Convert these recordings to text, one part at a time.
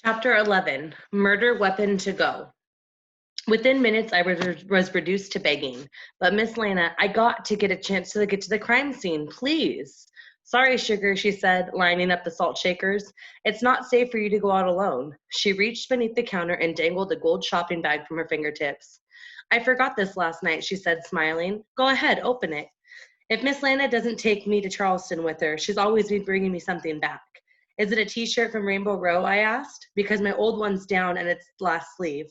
Chapter 11, Murder Weapon to Go. Within minutes, I was reduced to begging. But Miss Lana, I got to get a chance to get to the crime scene, please. Sorry, sugar, she said, lining up the salt shakers. It's not safe for you to go out alone. She reached beneath the counter and dangled a gold shopping bag from her fingertips. I forgot this last night, she said, smiling. Go ahead, open it. If Miss Lana doesn't take me to Charleston with her, she's always been bringing me something back. Is it a t-shirt from Rainbow Row, I asked, because my old one's down and it's last sleeve.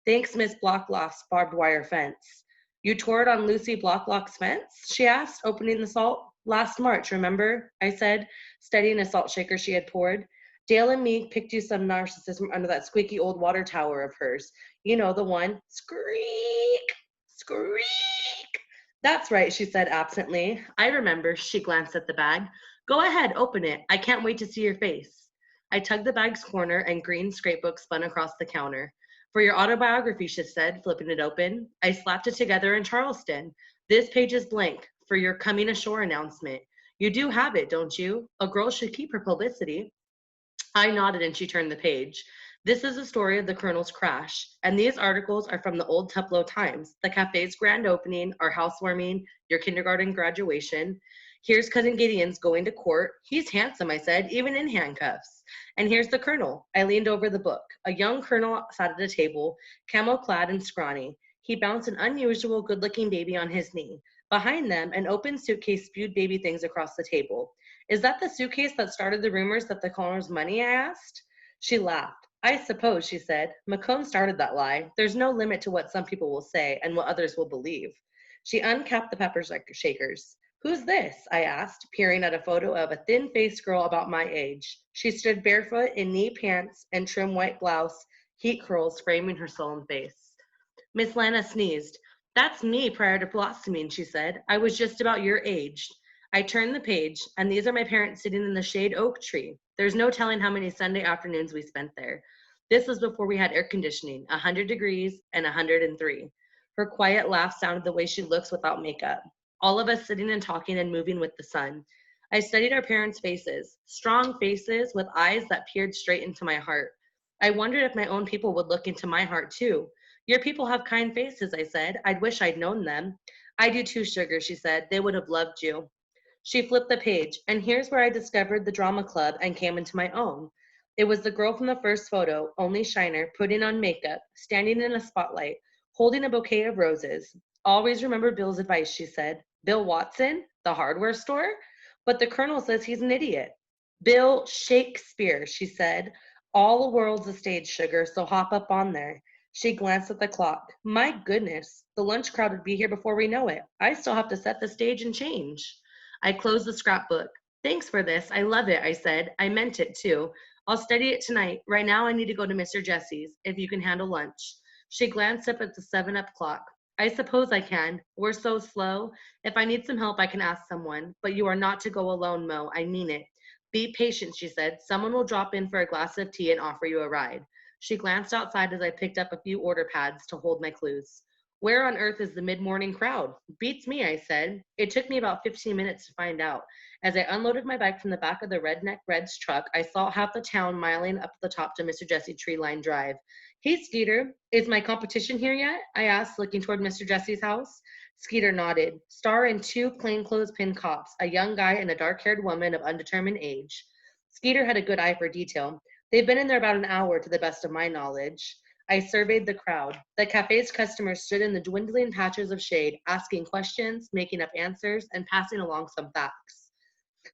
Thanks, Miss Blocklock's barbed wire fence. You tore it on Lucy Blocklock's fence? She asked, opening the salt. Last March, remember? I said, studying a salt shaker she had poured. Dale and me picked you some narcissus from under that squeaky old water tower of hers. You know, the one. Squeak! Squeak! That's right, she said absently. I remember. She glanced at the bag. Go ahead, open it. I can't wait to see your face. I tugged the bag's corner and green scrapebook spun across the counter. For your autobiography, she said, flipping it open. I slapped it together in Charleston. This page is blank for your coming ashore announcement. You do have it, don't you? A girl should keep her publicity. I nodded and she turned the page. This is the story of the Colonel's crash, and these articles are from the old Tupelo Times, the cafe's grand opening, our housewarming, your kindergarten graduation. Here's Cousin Gideon's going to court. He's handsome, I said, even in handcuffs. And here's the Colonel. I leaned over the book. A young Colonel sat at a table, camo-clad and scrawny. He bounced an unusual, good-looking baby on his knee. Behind them, an open suitcase spewed baby things across the table. Is that the suitcase that started the rumors that the Colonel's money? I asked. She laughed. I suppose, she said. McComb started that lie. There's no limit to what some people will say and what others will believe. She uncapped the pepper shakers. Who's this? I asked, peering at a photo of a thin-faced girl about my age. She stood barefoot in knee pants and trim white blouse, heat curls framing her sullen face. Miss Lana sneezed. That's me prior to blossoming, she said. I was just about your age. I turned the page, and these are my parents sitting in the shade oak tree. There's no telling how many Sunday afternoons we spent there. This was before we had air conditioning, 100 degrees and 103. Her quiet laugh sounded the way she looks without makeup. All of us sitting and talking and moving with the sun. I studied our parents' faces, strong faces with eyes that peered straight into my heart. I wondered if my own people would look into my heart too. Your people have kind faces, I said. I'd wish I'd known them. I do too, sugar, she said. They would have loved you. She flipped the page, and here's where I discovered the drama club and came into my own. It was the girl from the first photo, only Shiner, putting on makeup, standing in a spotlight, holding a bouquet of roses. Always remember Bill's advice, she said. Bill Watson, the hardware store? But the Colonel says he's an idiot. Bill Shakespeare, she said. All the world's a stage, sugar, so hop up on there. She glanced at the clock. My goodness, the lunch crowd would be here before we know it. I still have to set the stage and change. I closed the scrapbook. Thanks for this. I love it, I said. I meant it too. I'll study it tonight. Right now I need to go to Mr. Jesse's, if you can handle lunch. She glanced up at the 7-up clock. I suppose I can. We're so slow. If I need some help, I can ask someone. But you are not to go alone, Mo. I mean it. Be patient, she said. Someone will drop in for a glass of tea and offer you a ride. She glanced outside as I picked up a few order pads to hold my clues. Where on earth is the mid-morning crowd? Beats me, I said. It took me about 15 minutes to find out. As I unloaded my bike from the back of the Redneck Red's truck, I saw half the town miling up the top to Mr. Jesse Tree Line Drive. Hey, Skeeter, is my competition here yet? I asked, looking toward Mr. Jesse's house. Skeeter nodded. Star and 2 plainclothes-pinned cops, a young guy and a dark-haired woman of undetermined age. Skeeter had a good eye for detail. They've been in there about an hour, to the best of my knowledge. I surveyed the crowd. The cafe's customers stood in the dwindling patches of shade, asking questions, making up answers, and passing along some facts.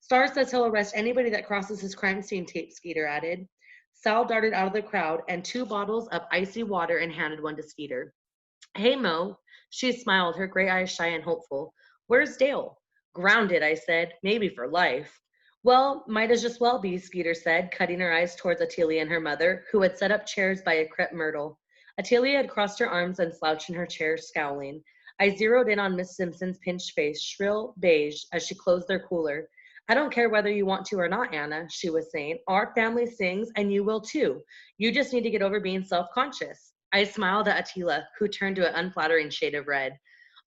Star says he'll arrest anybody that crosses his crime scene tape, Skeeter added. Sal darted out of the crowd and 2 bottles of icy water and handed one to Skeeter. Hey, Mo. She smiled, her gray eyes shy and hopeful. Where's Dale? Grounded, I said. Maybe for life. Well, might as just well be, Skeeter said, cutting her eyes towards Attilia and her mother, who had set up chairs by a crepe myrtle. Attilia had crossed her arms and slouched in her chair, scowling. I zeroed in on Miss Simpson's pinched face, shrill beige, as she closed their cooler. I don't care whether you want to or not, Anna, she was saying. Our family sings, and you will too. You just need to get over being self-conscious. I smiled at Attila, who turned to an unflattering shade of red.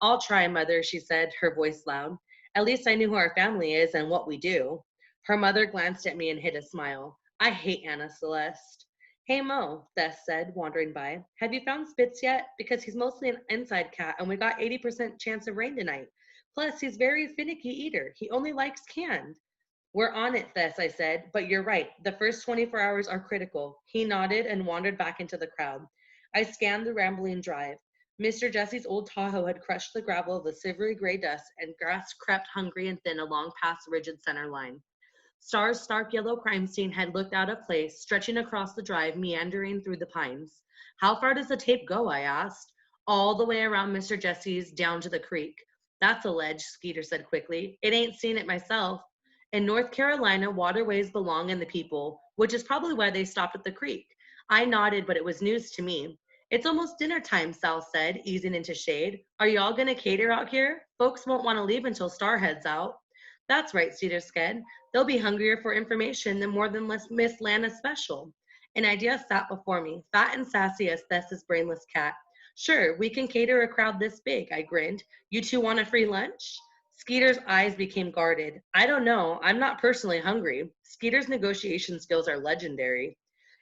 I'll try, Mother, she said, her voice loud. At least I knew who our family is and what we do. Her mother glanced at me and hid a smile. I hate Anna Celeste. Hey Mo, Beth said, wandering by. Have you found Spitz yet? Because he's mostly an inside cat and we got 80% chance of rain tonight. Plus, he's very finicky eater. He only likes canned. We're on it, Thess, I said, but you're right. The first 24 hours are critical. He nodded and wandered back into the crowd. I scanned the rambling drive. Mr. Jesse's old Tahoe had crushed the gravel of the silvery gray dust, and grass crept hungry and thin along past the rigid center line. Star's stark yellow crime scene had looked out of place, stretching across the drive, meandering through the pines. How far does the tape go? I asked. All the way around Mr. Jesse's down to the creek. That's a ledge, Skeeter said quickly. It ain't seen it myself. In North Carolina, waterways belong in the people, which is probably why they stopped at the creek. I nodded, but it was news to me. It's almost dinner time, Sal said, easing into shade. Are y'all gonna cater out here? Folks won't want to leave until Star heads out. That's right, Cedar said. They'll be hungrier for information than more than Miss Lana's special. An idea sat before me, fat and sassy as Thess's brainless cat. Sure, we can cater a crowd this big, I grinned. You two want a free lunch? Skeeter's eyes became guarded. I don't know. I'm not personally hungry. Skeeter's negotiation skills are legendary.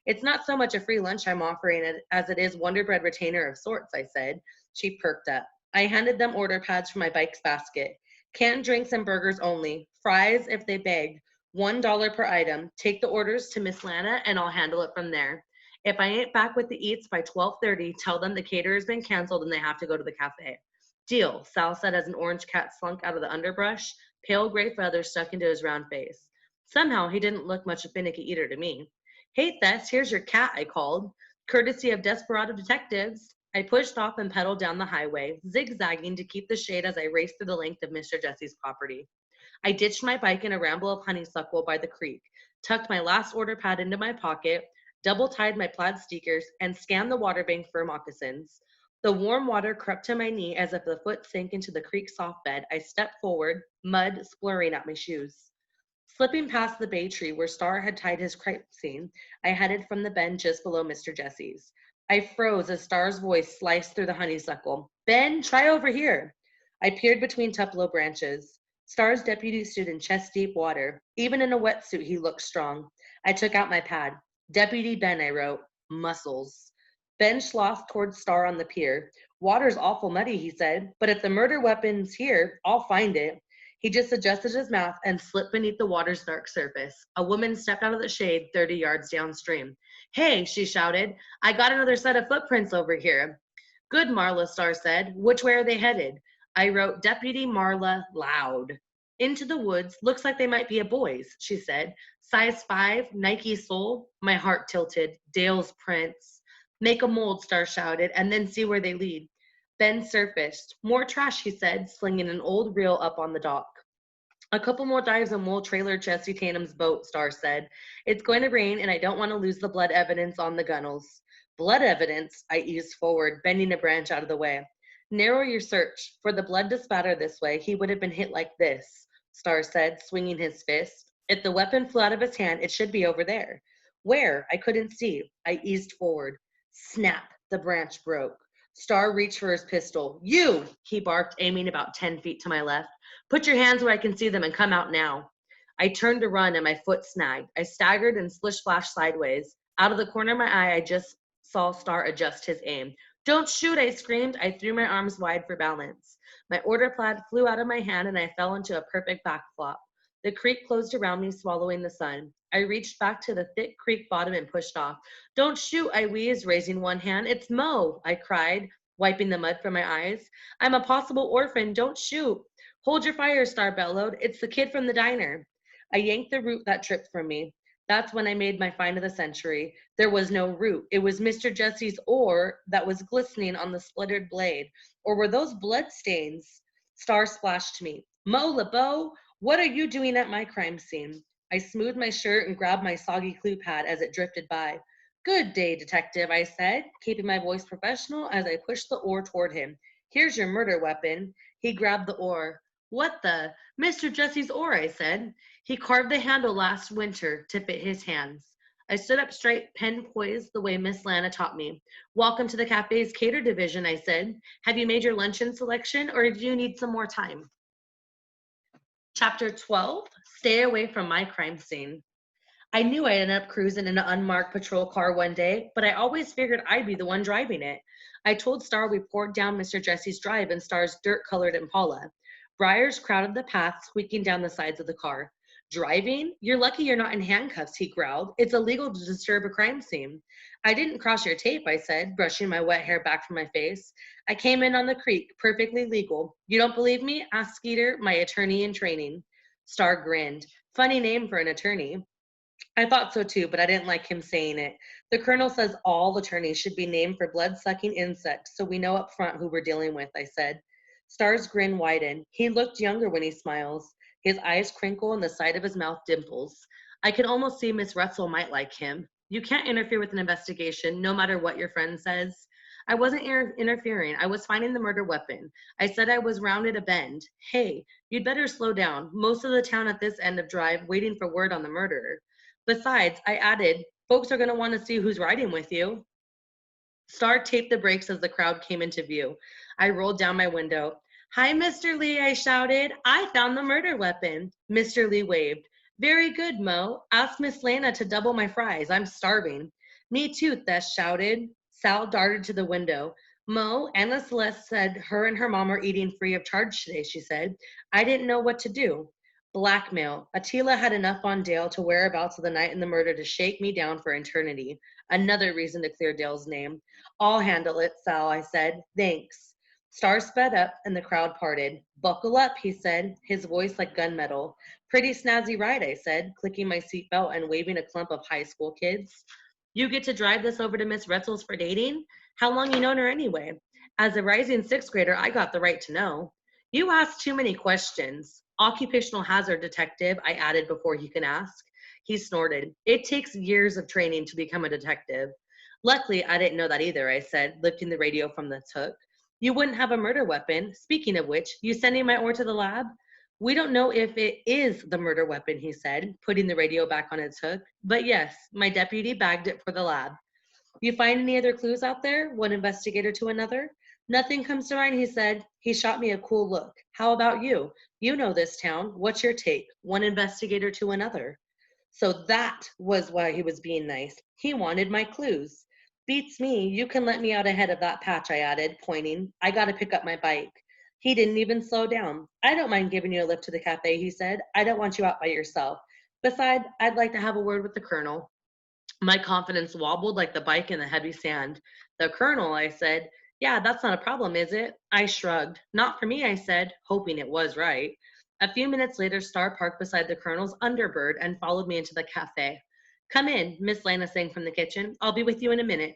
It's not so much a free lunch I'm offering as it is Wonder Bread retainer of sorts, I said. She perked up. I handed them order pads from my bike's basket. Canned drinks and burgers only. Fries if they begged. $1 per item. Take the orders to Miss Lana and I'll handle it from there. If I ain't back with the eats by 12:30, tell them the caterer's been canceled and they have to go to the cafe. Deal, Sal said as an orange cat slunk out of the underbrush, pale gray feathers stuck into his round face. Somehow he didn't look much a finicky eater to me. Hey, Thess, here's your cat, I called. Courtesy of Desperado Detectives. I pushed off and pedaled down the highway, zigzagging to keep the shade as I raced through the length of Mr. Jesse's property. I ditched my bike in a ramble of honeysuckle by the creek, tucked my last order pad into my pocket, double-tied my plaid sneakers, and scanned the water bank for moccasins. The warm water crept to my knee as if the foot sank into the creek soft bed. I stepped forward, mud splurring at my shoes. Slipping past the bay tree where Star had tied his crime scene, I headed from the bend just below Mr. Jesse's. I froze as Star's voice sliced through the honeysuckle. Ben, try over here. I peered between Tupelo branches. Star's deputy stood in chest-deep water. Even in a wetsuit, he looked strong. I took out my pad. Deputy Ben, I wrote. Muscles. Ben slothed towards Star on the pier. Water's awful muddy, he said, but if the murder weapon's here, I'll find it. He just adjusted his mouth and slipped beneath the water's dark surface. A woman stepped out of the shade 30 yards downstream. Hey, she shouted, I got another set of footprints over here. Good, Marla, Star said. Which way are they headed? I wrote Deputy Marla loud. Into the woods. Looks like they might be a boy's, she said. Size 5, Nike sole. My heart tilted. Dale's prints. Make a mold, Star shouted, and then see where they lead. Ben surfaced. More trash, he said, slinging an old reel up on the dock. A couple more dives and we'll trailer Jesse Tatum's boat, Star said. It's going to rain and I don't want to lose the blood evidence on the gunnels. Blood evidence? I eased forward, bending a branch out of the way. Narrow your search. For the blood to spatter this way, he would have been hit like this, Star said, swinging his fist. If the weapon flew out of his hand, it should be over there. Where? I couldn't see. I eased forward. Snap! The branch broke. Star reached for his pistol. You! He barked, aiming about 10 feet to my left. Put your hands where I can see them and come out now. I turned to run and my foot snagged. I staggered and splish-splashed sideways. Out of the corner of my eye, I just saw Star adjust his aim. Don't shoot, I screamed. I threw my arms wide for balance. My order plaid flew out of my hand and I fell into a perfect backflop. The creek closed around me, swallowing the sun. I reached back to the thick creek bottom and pushed off. Don't shoot, I wheezed, raising one hand. It's Mo, I cried, wiping the mud from my eyes. I'm a possible orphan. Don't shoot. Hold your fire, Star bellowed. It's the kid from the diner. I yanked the root that tripped from me. That's when I made my find of the century. There was no root. It was Mr. Jesse's oar that was glistening on the splintered blade. Or were those blood stains? Star splashed me. Mo LeBeau, what are you doing at my crime scene? I smoothed my shirt and grabbed my soggy clue pad as it drifted by. Good day, detective, I said, keeping my voice professional as I pushed the oar toward him. Here's your murder weapon. He grabbed the oar. What the? Mr. Jesse's oar, I said. He carved the handle last winter to fit his hands. I stood up straight, pen poised the way Miss Lana taught me. Welcome to the cafe's cater division, I said. Have you made your luncheon selection or do you need some more time? Chapter 12, Stay Away from My Crime Scene. I knew I'd end up cruising in an unmarked patrol car one day, but I always figured I'd be the one driving it. I told Star we poured down Mr. Jesse's drive in Star's dirt-colored Impala. Briars crowded the path, squeaking down the sides of the car. Driving? You're lucky you're not in handcuffs, he growled. It's illegal to disturb a crime scene. I didn't cross your tape, I said, brushing my wet hair back from my face. I came in on the creek, perfectly legal. You don't believe me? Asked Skeeter, my attorney in training. Star grinned. Funny name for an attorney. I thought so too, but I didn't like him saying it. The colonel says all attorneys should be named for blood-sucking insects, so we know up front who we're dealing with, I said. Star's grin widened. He looked younger when he smiles. His eyes crinkle and the side of his mouth dimples. I can almost see Miss Rutzel might like him. You can't interfere with an investigation, no matter what your friend says. I wasn't interfering. I was finding the murder weapon. I said I was rounded a bend. Hey, you'd better slow down. Most of the town at this end of drive waiting for word on the murderer. Besides, I added, folks are going to want to see who's riding with you. Star taped the brakes as the crowd came into view. I rolled down my window. Hi, Mr. Lee, I shouted. I found the murder weapon. Mr. Lee waved. Very good, Mo. Ask Miss Lana to double my fries. I'm starving. Me too, Thess shouted. Sal darted to the window. Mo, Anna Celeste said her and her mom are eating free of charge today, she said. I didn't know what to do. Blackmail. Attila had enough on Dale to whereabouts of the night in the murder to shake me down for eternity. Another reason to clear Dale's name. I'll handle it, Sal, I said. Thanks. Star sped up and the crowd parted. Buckle up, he said, his voice like gunmetal. Pretty snazzy ride, I said, clicking my seatbelt and waving a clump of high school kids. You get to drive this over to Miss Retzel's for dating? How long you known her anyway? As a rising sixth grader, I got the right to know. You ask too many questions. Occupational hazard detective, I added before he could ask. He snorted. It takes years of training to become a detective. Luckily, I didn't know that either, I said, lifting the radio from the hook. You wouldn't have a murder weapon. Speaking of which, you sending my ore to the lab? We don't know if it is the murder weapon, he said, putting the radio back on its hook. But yes, my deputy bagged it for the lab. You find any other clues out there? One investigator to another. Nothing comes to mind, he said. He shot me a cool look. How about you? You know this town. What's your take? One investigator to another. So that was why he was being nice. He wanted my clues. Beats me. You can let me out ahead of that patch, I added, pointing. I gotta pick up my bike. He didn't even slow down. I don't mind giving you a lift to the cafe, he said. I don't want you out by yourself. Besides, I'd like to have a word with the colonel. My confidence wobbled like the bike in the heavy sand. The colonel, I said. Yeah, that's not a problem, is it? I shrugged. Not for me, I said, hoping it was right. A few minutes later, Star parked beside the colonel's Underbird and followed me into the cafe. Come in, Miss Lana sang from the kitchen. I'll be with you in a minute.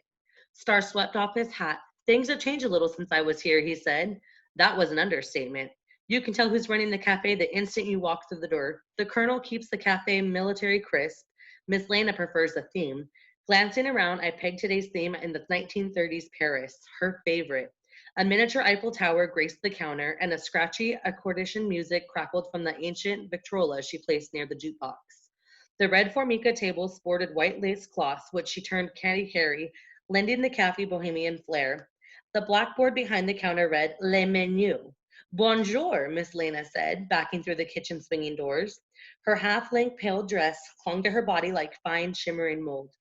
Star swept off his hat. Things have changed a little since I was here, he said. That was an understatement. You can tell who's running the cafe the instant you walk through the door. The colonel keeps the cafe military crisp. Miss Lana prefers the theme. Glancing around, I pegged today's theme in the 1930s Paris, her favorite. A miniature Eiffel Tower graced the counter, and a scratchy accordion music crackled from the ancient Victrola she placed near the jukebox. The red Formica table sported white lace cloths, which she turned candy-carry, lending the cafe bohemian flair. The blackboard behind the counter read, Le Menu. Bonjour, Miss Lena said, backing through the kitchen swinging doors. Her half-length pale dress clung to her body like fine shimmering mold.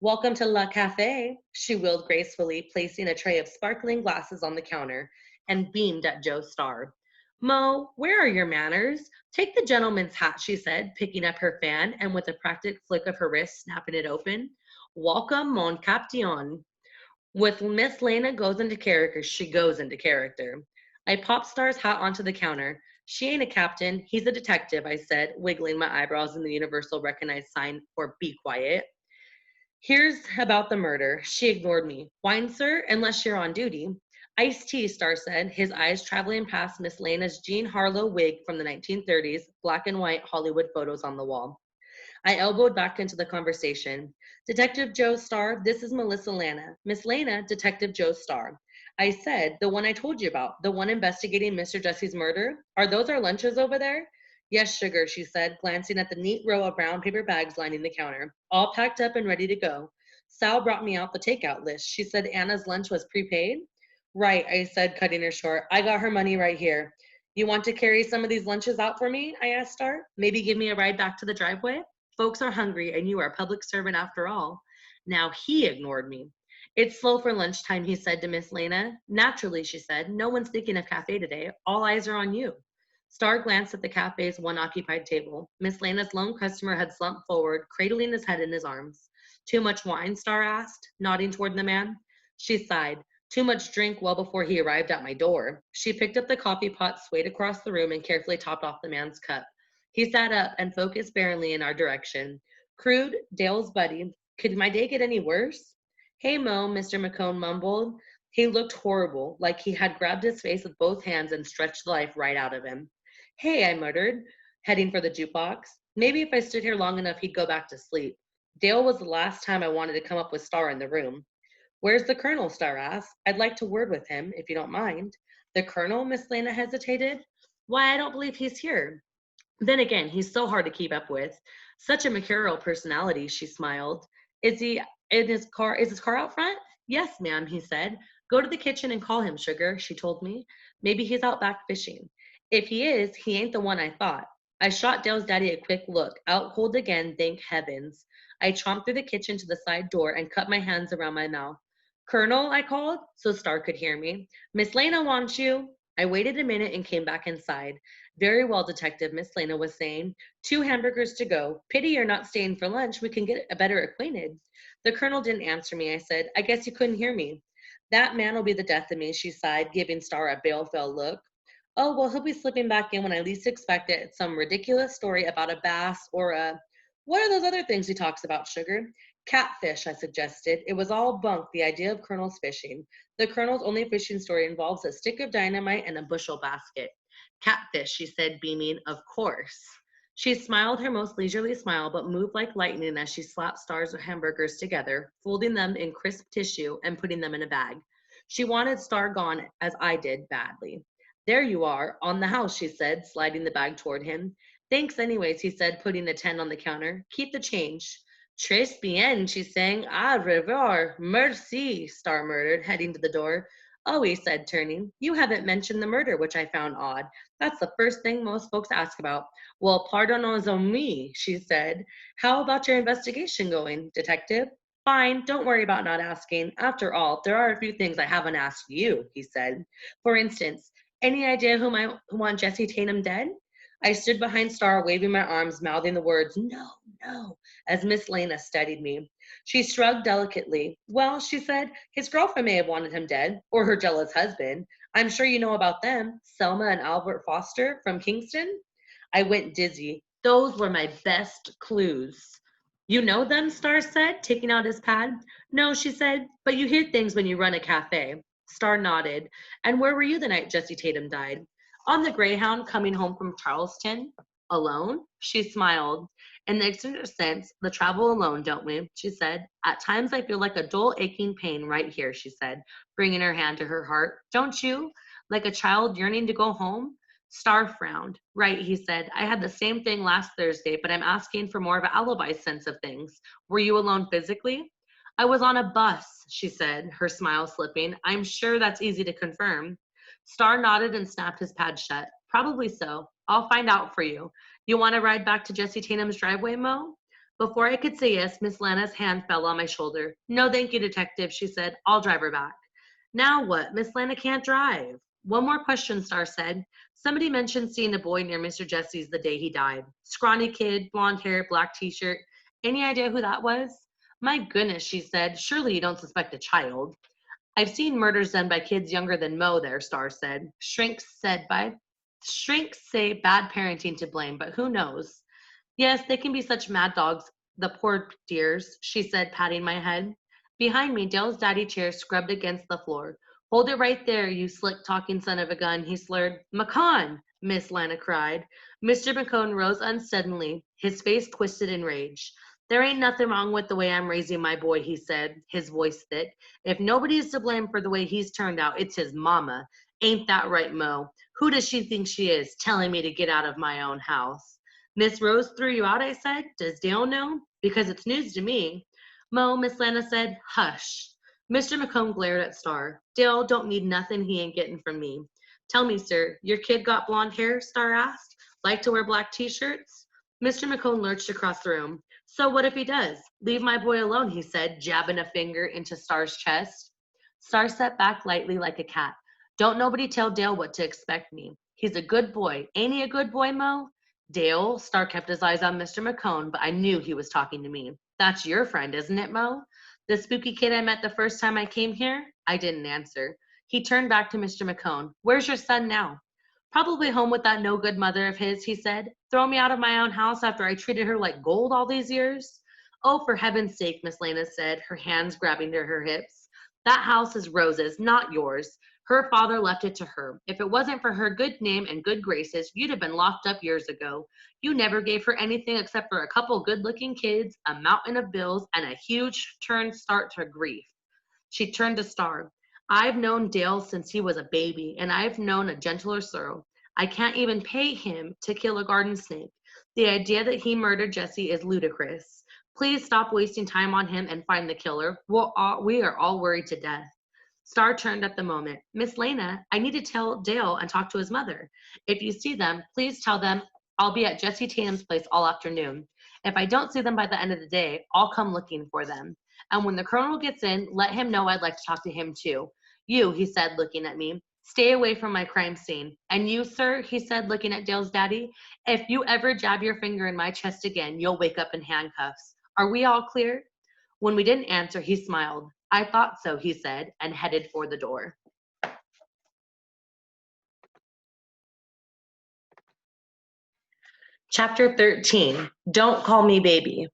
Welcome to La Cafe, she wheeled gracefully, placing a tray of sparkling glasses on the counter, and beamed at Joe Starr. Mo, where are your manners? Take the gentleman's hat, she said, picking up her fan and with a practic flick of her wrist, snapping it open. Welcome, mon captain. With Miss Lena goes into character, she goes into character. I popped Star's hat onto the counter. She ain't a captain, he's a detective, I said, wiggling my eyebrows in the universal recognized sign for be quiet. Here's about the murder. She ignored me. Wine, sir, unless you're on duty. Iced tea, Star said, his eyes traveling past Miss Lena's Jean Harlow wig from the 1930s, black and white Hollywood photos on the wall. I elbowed back into the conversation. Detective Joe Starr, this is Melissa Lana. Miss Lana, Detective Joe Starr. I said, the one I told you about, the one investigating Mr. Jesse's murder. Are those our lunches over there? Yes, sugar, she said, glancing at the neat row of brown paper bags lining the counter. All packed up and ready to go. Sal brought me out the takeout list. She said Anna's lunch was prepaid? Right, I said, cutting her short. I got her money right here. You want to carry some of these lunches out for me? I asked Star. Maybe give me a ride back to the driveway? Folks are hungry, and you are a public servant after all. Now he ignored me. It's slow for lunchtime, he said to Miss Lena. Naturally, she said. No one's thinking of cafe today. All eyes are on you. Star glanced at the cafe's one occupied table. Miss Lena's lone customer had slumped forward, cradling his head in his arms. Too much wine? Star asked, nodding toward the man. She sighed. Too much drink well before he arrived at my door. She picked up the coffee pot, swayed across the room, and carefully topped off the man's cup. He sat up and focused barrenly in our direction. Crude, Dale's buddy. Could my day get any worse? Hey, Mo, Mr. McCone mumbled. He looked horrible, like he had grabbed his face with both hands and stretched the life right out of him. Hey, I muttered, heading for the jukebox. Maybe if I stood here long enough, he'd go back to sleep. Dale was the last time I wanted to come up with Star in the room. Where's the Colonel? Star asked. I'd like to word with him, if you don't mind. The Colonel? Miss Lena hesitated. Why, I don't believe he's here. Then again, he's so hard to keep up with. Such a mercurial personality, she smiled. Is he in his car? Is his car out front? Yes, ma'am, he said. Go to the kitchen and call him, sugar, she told me. Maybe he's out back fishing. If he is, he ain't the one I thought. I shot Dale's daddy a quick look. Out cold again, thank heavens. I tromped through the kitchen to the side door and cut my hands around my mouth. Colonel, I called, so Star could hear me. Miss Lena wants you. I waited a minute and came back inside. Very well, Detective, Miss Lena was saying. 2 hamburgers to go. Pity you're not staying for lunch. We can get better acquainted. The Colonel didn't answer me. I said, I guess you couldn't hear me. That man will be the death of me, she sighed, giving Star a baleful look. Oh, well, he'll be slipping back in when I least expect it. Some ridiculous story about a bass or a... What are those other things he talks about, sugar? Catfish, I suggested. It was all bunk, the idea of Colonel's fishing. The Colonel's only fishing story involves a stick of dynamite and a bushel basket. Catfish, she said, beaming. Of course. She smiled her most leisurely smile, but moved like lightning as she slapped Star's hamburgers together, folding them in crisp tissue and putting them in a bag. She wanted Star gone, as I did, badly. There you are, on the house, she said, sliding the bag toward him. Thanks anyways, he said, putting the 10 on the counter. Keep the change. Tres bien, she sang. Au revoir, merci, Star murmured, heading to the door. Oh, he said, turning. You haven't mentioned the murder, which I found odd. That's the first thing most folks ask about. Well, pardonnez-moi, she said. How about your investigation going, detective? Fine, don't worry about not asking. After all, there are a few things I haven't asked you, he said. For instance, any idea who want Jesse Tatum dead? I stood behind Star, waving my arms, mouthing the words, no, no, as Miss Lena steadied me. She shrugged delicately. Well, she said, his girlfriend may have wanted him dead, or her jealous husband. I'm sure you know about them, Selma and Albert Foster from Kingston. I went dizzy. Those were my best clues. You know them, Star said, taking out his pad. No, she said, but you hear things when you run a cafe. Star nodded. And where were you the night Jesse Tatum died? On the Greyhound coming home from Charleston. Alone? She smiled. In the extended sense, the travel alone, don't we? She said. At times I feel like a dull aching pain right here, she said, bringing her hand to her heart. Don't you? Like a child yearning to go home? Star frowned. Right, he said. I had the same thing last Thursday, but I'm asking for more of an alibi sense of things. Were you alone physically? I was on a bus, she said, her smile slipping. I'm sure that's easy to confirm. Star nodded and snapped his pad shut. Probably so. I'll find out for you. You want to ride back to Jesse Tatum's driveway, Mo? Before I could say yes, Miss Lena's hand fell on my shoulder. No, thank you, detective, she said. I'll drive her back. Now what? Miss Lena can't drive. One more question, Star said. Somebody mentioned seeing a boy near Mr. Jesse's the day he died. Scrawny kid, blonde hair, black t-shirt. Any idea who that was? My goodness, she said. Surely you don't suspect a child. I've seen murders done by kids younger than Mo there, Star said. Shrinks say bad parenting to blame, but who knows? Yes, they can be such mad dogs, the poor dears, she said, patting my head. Behind me, Dale's daddy chair scrubbed against the floor. Hold it right there, you slick-talking son of a gun, he slurred. McCone, Miss Lana cried. Mr. McCone rose unsteadily, his face twisted in rage. There ain't nothing wrong with the way I'm raising my boy, he said, his voice thick. If nobody's to blame for the way he's turned out, it's his mama. Ain't that right, Mo? Who does she think she is, telling me to get out of my own house? Miss Rose threw you out, I said. Does Dale know? Because it's news to me. Mo, Miss Lana said, hush. Mr. McComb glared at Star. Dale don't need nothing he ain't getting from me. Tell me, sir, your kid got blonde hair? Star asked. Like to wear black t-shirts? Mr. McCone lurched across the room. So what if he does? Leave my boy alone, he said, jabbing a finger into Star's chest. Star sat back lightly like a cat. Don't nobody tell Dale what to expect me. He's a good boy. Ain't he a good boy, Mo? Dale, Star kept his eyes on Mr. McCone, but I knew he was talking to me. That's your friend, isn't it, Mo? The spooky kid I met the first time I came here? I didn't answer. He turned back to Mr. McCone. Where's your son now? Probably home with that no good mother of his, he said. Throw me out of my own house after I treated her like gold all these years? Oh, for heaven's sake, Miss Lena said, her hands grabbing to her hips. That house is Rose's, not yours. Her father left it to her. If it wasn't for her good name and good graces, you'd have been locked up years ago. You never gave her anything except for a couple good-looking kids, a mountain of bills, and a huge start to grief. She turned to Star. I've known Dale since he was a baby, and I've known a gentler sorrow. I can't even pay him to kill a garden snake. The idea that he murdered Jesse is ludicrous. Please stop wasting time on him and find the killer. We are all worried to death. Star turned at the moment. Miss Lena, I need to tell Dale and talk to his mother. If you see them, please tell them I'll be at Jesse Tatum's place all afternoon. If I don't see them by the end of the day, I'll come looking for them. And when the colonel gets in, let him know I'd like to talk to him too. You, he said, looking at me, stay away from my crime scene. And you, sir, he said, looking at Dale's daddy, if you ever jab your finger in my chest again, you'll wake up in handcuffs. Are we all clear? When we didn't answer, he smiled. I thought so, he said, and headed for the door. Chapter 13, Don't Call Me Baby.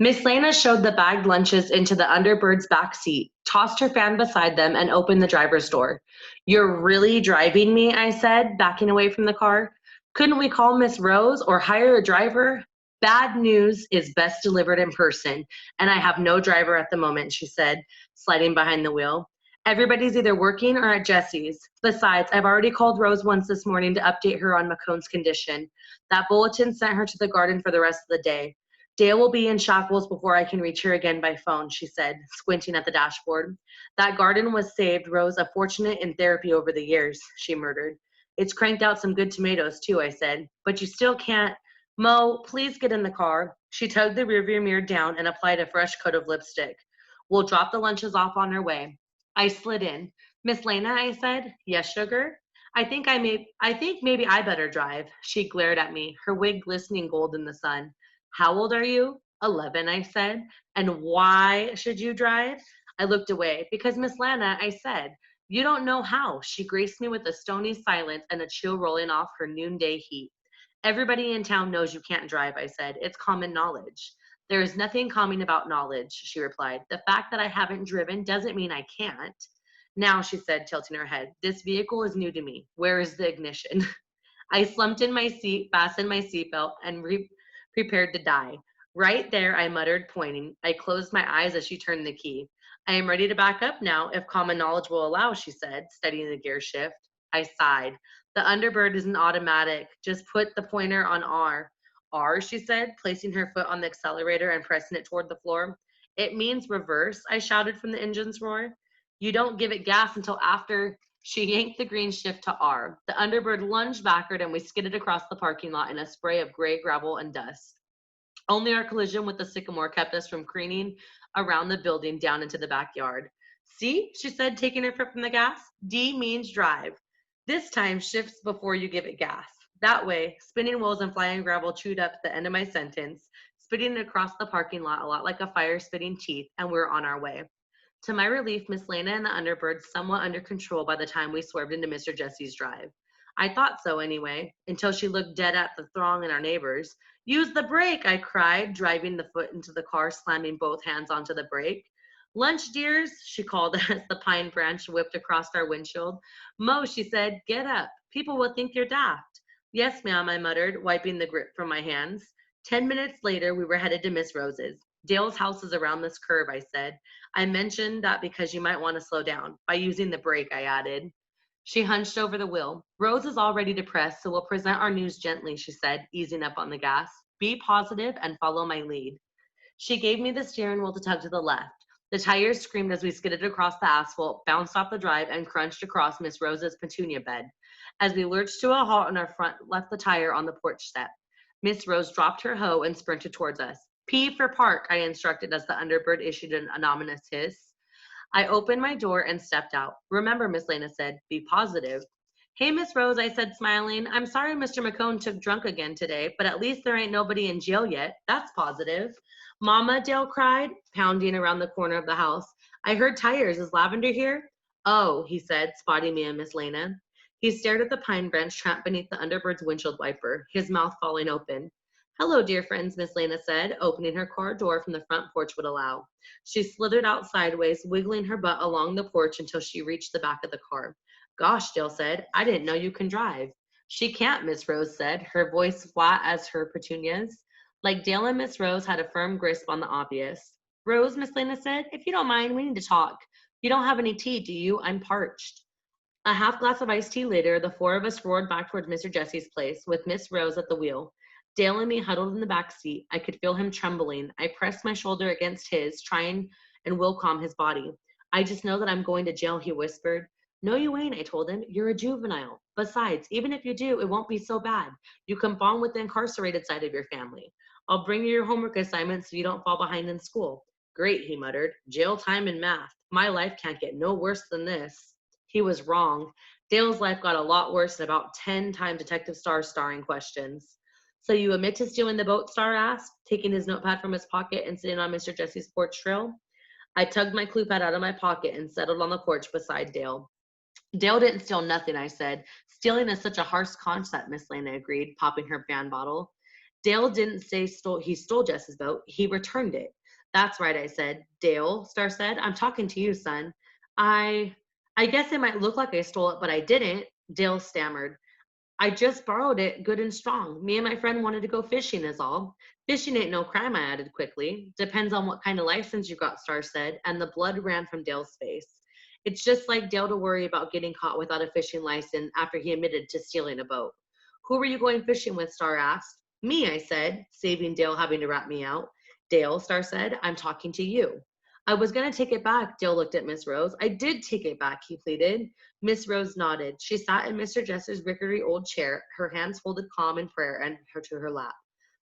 Miss Lena showed the bagged lunches into the Underbird's back seat, tossed her fan beside them, and opened the driver's door. You're really driving me, I said, backing away from the car. Couldn't we call Miss Rose or hire a driver? Bad news is best delivered in person, and I have no driver at the moment, she said, sliding behind the wheel. Everybody's either working or at Jesse's. Besides, I've already called Rose once this morning to update her on McCone's condition. That bulletin sent her to the garden for the rest of the day. Dale will be in shackles before I can reach her again by phone, she said, squinting at the dashboard. That garden was saved Rose a fortune in therapy over the years, she murmured. It's cranked out some good tomatoes, too, I said. But you still can't. Mo, please get in the car. She tugged the rearview mirror down and applied a fresh coat of lipstick. We'll drop the lunches off on our way. I slid in. Miss Lena, I said. Yes, sugar? I think maybe I better drive. She glared at me, her wig glistening gold in the sun. How old are you? 11, I said. And why should you drive? I looked away. Because Miss Lana, I said. You don't know how. She graced me with a stony silence and a chill rolling off her noonday heat. Everybody in town knows you can't drive, I said. It's common knowledge. There is nothing common about knowledge, she replied. The fact that I haven't driven doesn't mean I can't. Now, she said, tilting her head, this vehicle is new to me. Where is the ignition? I slumped in my seat, fastened my seatbelt, and prepared to die. Right there, I muttered, pointing. I closed my eyes as she turned the key. I am ready to back up now, if common knowledge will allow, she said, steadying the gear shift. I sighed. The Underbird is an automatic. Just put the pointer on R. R, she said, placing her foot on the accelerator and pressing it toward the floor. It means reverse, I shouted from the engine's roar. You don't give it gas until after. She yanked the green shift to R. The Underbird lunged backward and we skidded across the parking lot in a spray of gray gravel and dust. Only our collision with the sycamore kept us from careening around the building down into the backyard. See, she said, taking her foot from the gas. D means drive. This time shifts before you give it gas. That way, spinning wheels and flying gravel chewed up the end of my sentence, spitting it across the parking lot a lot like a fire spitting teeth, and we were on our way. To my relief, Miss Lena and the Underbird somewhat under control by the time we swerved into Mr. Jesse's drive. I thought so anyway, until she looked dead at the throng and our neighbors. Use the brake, I cried, driving the foot into the car, slamming both hands onto the brake. Lunch, dears, she called as the pine branch whipped across our windshield. Mo, she said, get up. People will think you're daft. Yes, ma'am, I muttered, wiping the grip from my hands. 10 minutes later, we were headed to Miss Rose's. Dale's house is around this curve, I said. I mentioned that because you might want to slow down. By using the brake, I added. She hunched over the wheel. Rose is already depressed, so we'll present our news gently, she said, easing up on the gas. Be positive and follow my lead. She gave me the steering wheel to tug to the left. The tires screamed as we skidded across the asphalt, bounced off the drive, and crunched across Miss Rose's petunia bed. As we lurched to a halt in our front, left the tire on the porch step. Miss Rose dropped her hoe and sprinted towards us. P for park, I instructed as the Underbird issued an ominous hiss. I opened my door and stepped out. Remember, Miss Lena said, be positive. Hey, Miss Rose, I said, smiling. I'm sorry Mr. McCone took drunk again today, but at least there ain't nobody in jail yet. That's positive. Mama, Dale cried, pounding around the corner of the house. I heard tires. Is Lavender here? Oh, he said, spotting me and Miss Lena. He stared at the pine branch trapped beneath the Underbird's windshield wiper, his mouth falling open. Hello, dear friends, Miss Lena said, opening her car door from the front porch would allow. She slithered out sideways, wiggling her butt along the porch until she reached the back of the car. Gosh, Dale said, I didn't know you can drive. She can't, Miss Rose said, her voice flat as her petunias. Like Dale and Miss Rose had a firm grasp on the obvious. Rose, Miss Lena said, if you don't mind, we need to talk. You don't have any tea, do you? I'm parched. A half glass of iced tea later, the four of us roared back towards Mr. Jesse's place, with Miss Rose at the wheel. Dale and me huddled in the back seat. I could feel him trembling. I pressed my shoulder against his, trying and will calm his body. I just know that I'm going to jail, he whispered. No, you ain't, I told him. You're a juvenile. Besides, even if you do, it won't be so bad. You can bond with the incarcerated side of your family. I'll bring you your homework assignments so you don't fall behind in school. Great, he muttered. Jail time and math. My life can't get no worse than this. He was wrong. Dale's life got a lot worse in about 10 times Detective Starr's starring questions. So you admit to stealing the boat, Starr asked, taking his notepad from his pocket and sitting on Mr. Jesse's porch trail. I tugged my clue pad out of my pocket and settled on the porch beside Dale. Dale didn't steal nothing, I said. Stealing is such a harsh concept, Miss Lena agreed, popping her brand bottle. Dale didn't say he stole Jess's boat. He returned it. That's right, I said. Dale, Starr said, I'm talking to you, son. I guess it might look like I stole it, but I didn't. Dale stammered. I just borrowed it good and strong. Me and my friend wanted to go fishing is all. Fishing ain't no crime, I added quickly. Depends on what kind of license you got, Starr said, and the blood ran from Dale's face. It's just like Dale to worry about getting caught without a fishing license after he admitted to stealing a boat. Who were you going fishing with, Starr asked. Me, I said, saving Dale having to rat me out. Dale, Starr said, I'm talking to you. I was going to take it back, Dale looked at Miss Rose. I did take it back, he pleaded. Miss Rose nodded. She sat in Mr. Jesse's rickety old chair, her hands folded calm in prayer and her to her lap.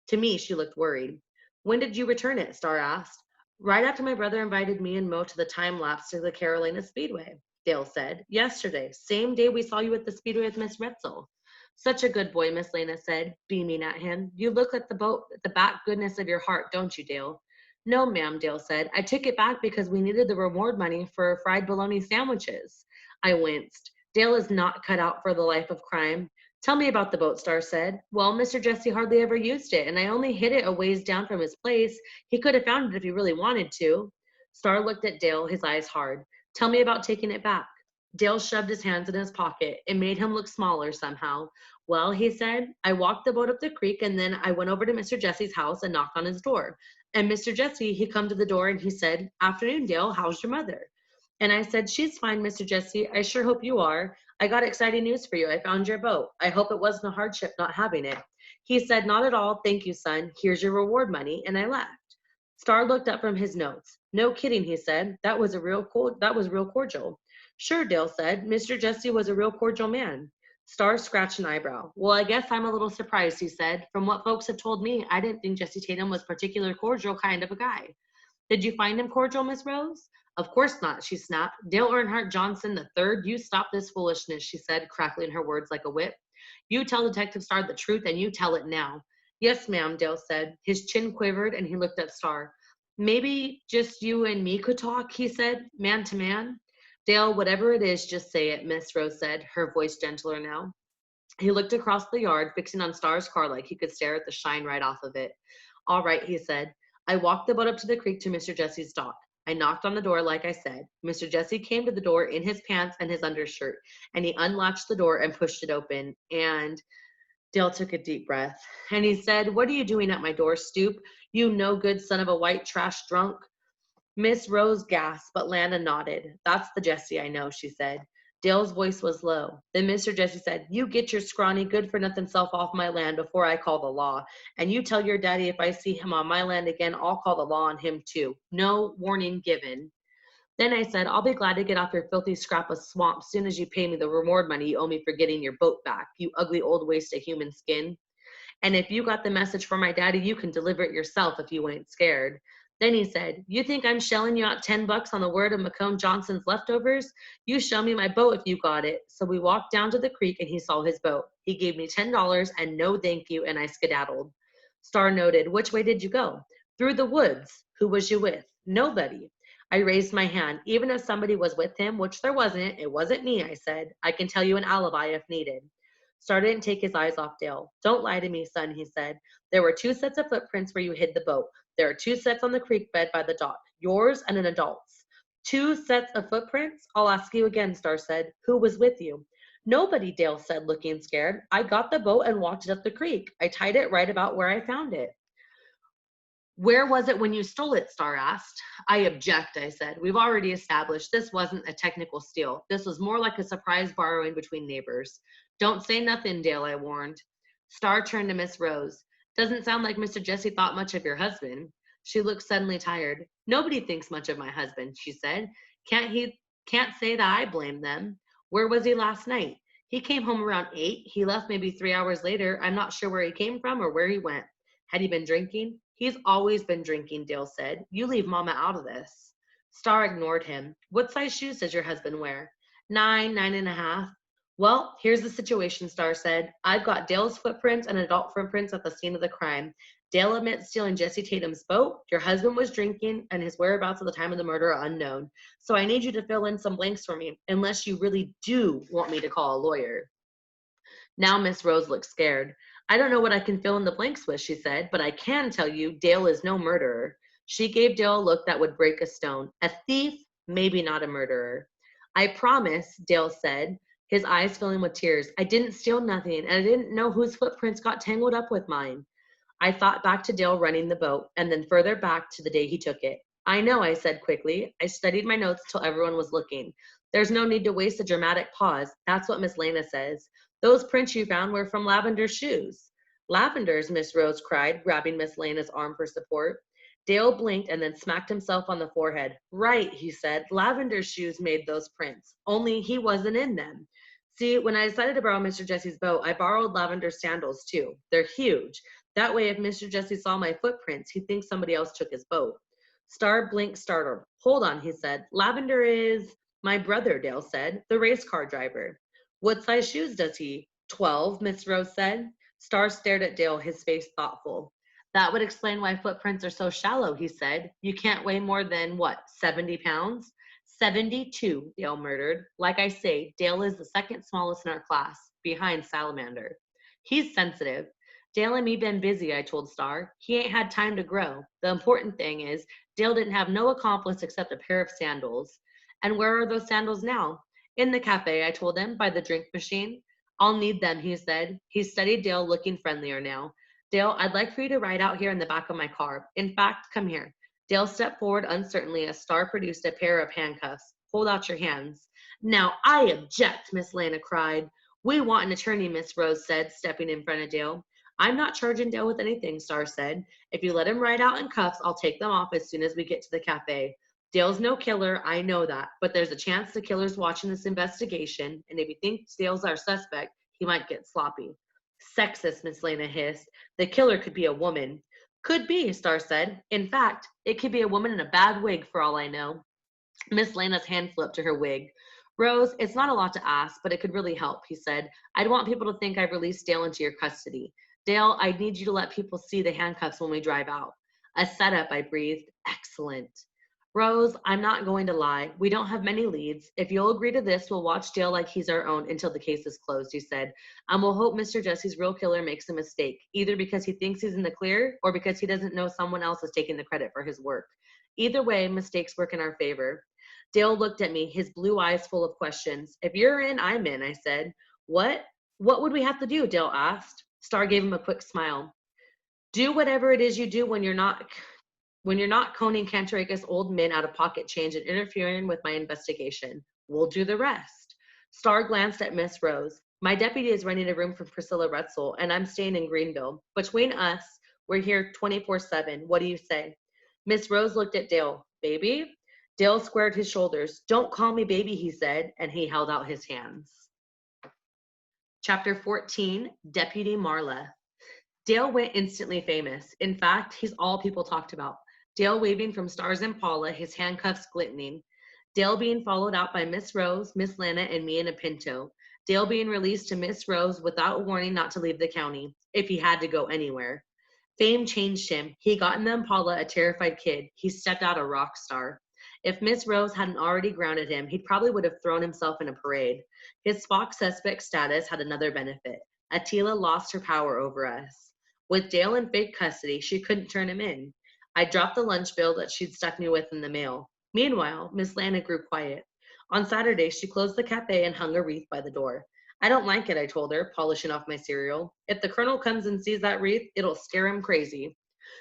To me, she looked worried. When did you return it? Starr asked. Right after my brother invited me and Mo to the time lapse to the Carolina Speedway, Dale said. Yesterday, same day we saw you at the Speedway with Miss Retzel. Such a good boy, Miss Lena said, beaming at him. You look at the boat, at the back goodness of your heart, don't you, Dale? No, ma'am, Dale said. I took it back because we needed the reward money for fried bologna sandwiches. I winced. Dale is not cut out for the life of crime. Tell me about the boat, Starr said. Well, Mr. Jesse hardly ever used it, and I only hid it a ways down from his place. He could have found it if he really wanted to. Starr looked at Dale, his eyes hard. Tell me about taking it back. Dale shoved his hands in his pocket. It made him look smaller somehow. Well, he said, I walked the boat up the creek, and then I went over to Mr. Jesse's house and knocked on his door. And Mr. Jesse, he come to the door and he said, Afternoon, Dale, how's your mother? And I said, she's fine, Mr. Jesse. I sure hope you are. I got exciting news for you. I found your boat. I hope it wasn't a hardship not having it. He said, not at all. Thank you, son. Here's your reward money. And I left. Starr looked up from his notes. No kidding, he said. That was real cordial. Sure, Dale said. Mr. Jesse was a real cordial man. Starr scratched an eyebrow. Well, I guess I'm a little surprised, he said. From what folks have told me, I didn't think Jesse Tatum was particularly cordial kind of a guy. Did you find him cordial, Miss Rose? Of course not, she snapped. Dale Earnhardt Johnson III, you stop this foolishness, she said, crackling her words like a whip. You tell Detective Starr the truth, and you tell it now. Yes, ma'am, Dale said. His chin quivered, and he looked at Starr. Maybe just you and me could talk, he said, man to man. Dale, whatever it is, just say it, Miss Rose said, her voice gentler now. He looked across the yard, fixing on Starr's car like he could stare at the shine right off of it. All right, he said. I walked the boat up to the creek to Mr. Jesse's dock. I knocked on the door like I said. Mr. Jesse came to the door in his pants and his undershirt, and he unlatched the door and pushed it open, and Dale took a deep breath, and he said, what are you doing at my door, Stoop? You no good son of a white trash drunk. Miss Rose gasped, but Lana nodded. That's the Jesse I know, she said. Dale's voice was low. Then Mr. Jesse said, you get your scrawny, good-for-nothing self off my land before I call the law. And you tell your daddy if I see him on my land again, I'll call the law on him too. No warning given. Then I said, I'll be glad to get off your filthy scrap of swamp soon as you pay me the reward money you owe me for getting your boat back, you ugly old waste of human skin. And if you got the message from my daddy, you can deliver it yourself if you ain't scared. Then he said, you think I'm shelling you out $10 on the word of Macomb Johnson's leftovers? You show me my boat if you got it. So we walked down to the creek and he saw his boat. He gave me $10 and no thank you, and I skedaddled. Star noted, which way did you go? Through the woods. Who was you with? Nobody. I raised my hand. Even if somebody was with him, which there wasn't, it wasn't me, I said. I can tell you an alibi if needed. Star didn't take his eyes off Dale. Don't lie to me, son, he said. There were 2 sets of footprints where you hid the boat. There are 2 sets on the creek bed by the dock, yours and an adult's. 2 sets of footprints? I'll ask you again, Star said. Who was with you? Nobody, Dale said, looking scared. I got the boat and walked it up the creek. I tied it right about where I found it. Where was it when you stole it? Star asked. I object, I said. We've already established this wasn't a technical steal. This was more like a surprise borrowing between neighbors. Don't say nothing, Dale, I warned. Star turned to Miss Rose. Doesn't sound like Mr. Jesse thought much of your husband. She looked suddenly tired. Nobody thinks much of my husband, she said. Can't say that I blame them. Where was he last night? He came home around 8. He left maybe 3 hours later. I'm not sure where he came from or where he went. Had he been drinking? He's always been drinking, Dale said. You leave Mama out of this. Star ignored him. What size shoes does your husband wear? 9, 9.5. Well, here's the situation, Star said. I've got Dale's footprints and adult footprints at the scene of the crime. Dale admits stealing Jesse Tatum's boat. Your husband was drinking, and his whereabouts at the time of the murder are unknown. So I need you to fill in some blanks for me, unless you really do want me to call a lawyer. Now Miss Rose looked scared. I don't know what I can fill in the blanks with, she said, but I can tell you Dale is no murderer. She gave Dale a look that would break a stone. A thief, maybe not a murderer. I promise, Dale said, his eyes filling with tears. I didn't steal nothing, and I didn't know whose footprints got tangled up with mine. I thought back to Dale running the boat, and then further back to the day he took it. I know, I said quickly. I studied my notes till everyone was looking. There's no need to waste a dramatic pause. That's what Miss Lena says. Those prints you found were from Lavender's shoes. Lavender's, Miss Rose cried, grabbing Miss Lena's arm for support. Dale blinked and then smacked himself on the forehead. Right, he said. Lavender's shoes made those prints, only he wasn't in them. See, when I decided to borrow Mr. Jesse's boat, I borrowed Lavender's sandals too. They're huge. That way, if Mr. Jesse saw my footprints, he thinks somebody else took his boat. Star blinked, startled. Hold on, he said. Lavender is my brother, Dale said, the race car driver. What size shoes does he? 12, Miss Rose said. Star stared at Dale, his face thoughtful. That would explain why footprints are so shallow, he said. You can't weigh more than, 70 pounds? 72, Dale murmured. Like I say, Dale is the second smallest in our class, behind Salamander. He's sensitive. Dale and me been busy, I told Star. He ain't had time to grow. The important thing is, Dale didn't have no accomplice except a pair of sandals. And where are those sandals now? In the cafe, I told him, by the drink machine. I'll need them, he said. He studied Dale, looking friendlier now. Dale, I'd like for you to ride out here in the back of my car. In fact, come here. Dale stepped forward uncertainly as Star produced a pair of handcuffs. Hold out your hands. Now, I object, Miss Lana cried. We want an attorney, Miss Rose said, stepping in front of Dale. I'm not charging Dale with anything, Star said. If you let him ride out in cuffs, I'll take them off as soon as we get to the cafe. Dale's no killer, I know that, but there's a chance the killer's watching this investigation, and if he thinks Dale's our suspect, he might get sloppy. Sexist, Miss Lena hissed. The killer could be a woman. Could be, Star said. In fact, it could be a woman in a bad wig for all I know. Miss Lena's hand flipped to her wig. Rose, it's not a lot to ask, but it could really help, he said. I'd want people to think I've released Dale into your custody. Dale, I need you to let people see the handcuffs when we drive out. A setup, I breathed. Excellent. Rose, I'm not going to lie. We don't have many leads. If you'll agree to this, we'll watch Dale like he's our own until the case is closed, he said. And we'll hope Mr. Jesse's real killer makes a mistake, either because he thinks he's in the clear or because he doesn't know someone else is taking the credit for his work. Either way, mistakes work in our favor. Dale looked at me, his blue eyes full of questions. If you're in, I'm in, I said. What would we have to do? Dale asked. Star gave him a quick smile. Do whatever it is you do when you're not coning Cantaricus old men out of pocket change and interfering with my investigation. We'll do the rest. Star glanced at Miss Rose. My deputy is renting a room for Priscilla Retzel, and I'm staying in Greenville. Between us, we're here 24/7. What do you say? Miss Rose looked at Dale. Baby? Dale squared his shoulders. Don't call me baby, he said, and he held out his hands. Chapter 14, Deputy Marla. Dale went instantly famous. In fact, he's all people talked about. Dale waving from Stars Impala, his handcuffs glistening. Dale being followed out by Miss Rose, Miss Lana, and me in a Pinto. Dale being released to Miss Rose without warning not to leave the county, if he had to go anywhere. Fame changed him. He got in the Impala a terrified kid. He stepped out a rock star. If Miss Rose hadn't already grounded him, he probably would have thrown himself in a parade. His Spock suspect status had another benefit. Attila lost her power over us. With Dale in fake custody, she couldn't turn him in. I dropped the lunch bill that she'd stuck me with in the mail. Meanwhile, Miss Lana grew quiet. On Saturday, she closed the cafe and hung a wreath by the door. I don't like it, I told her, polishing off my cereal. If the colonel comes and sees that wreath, it'll scare him crazy.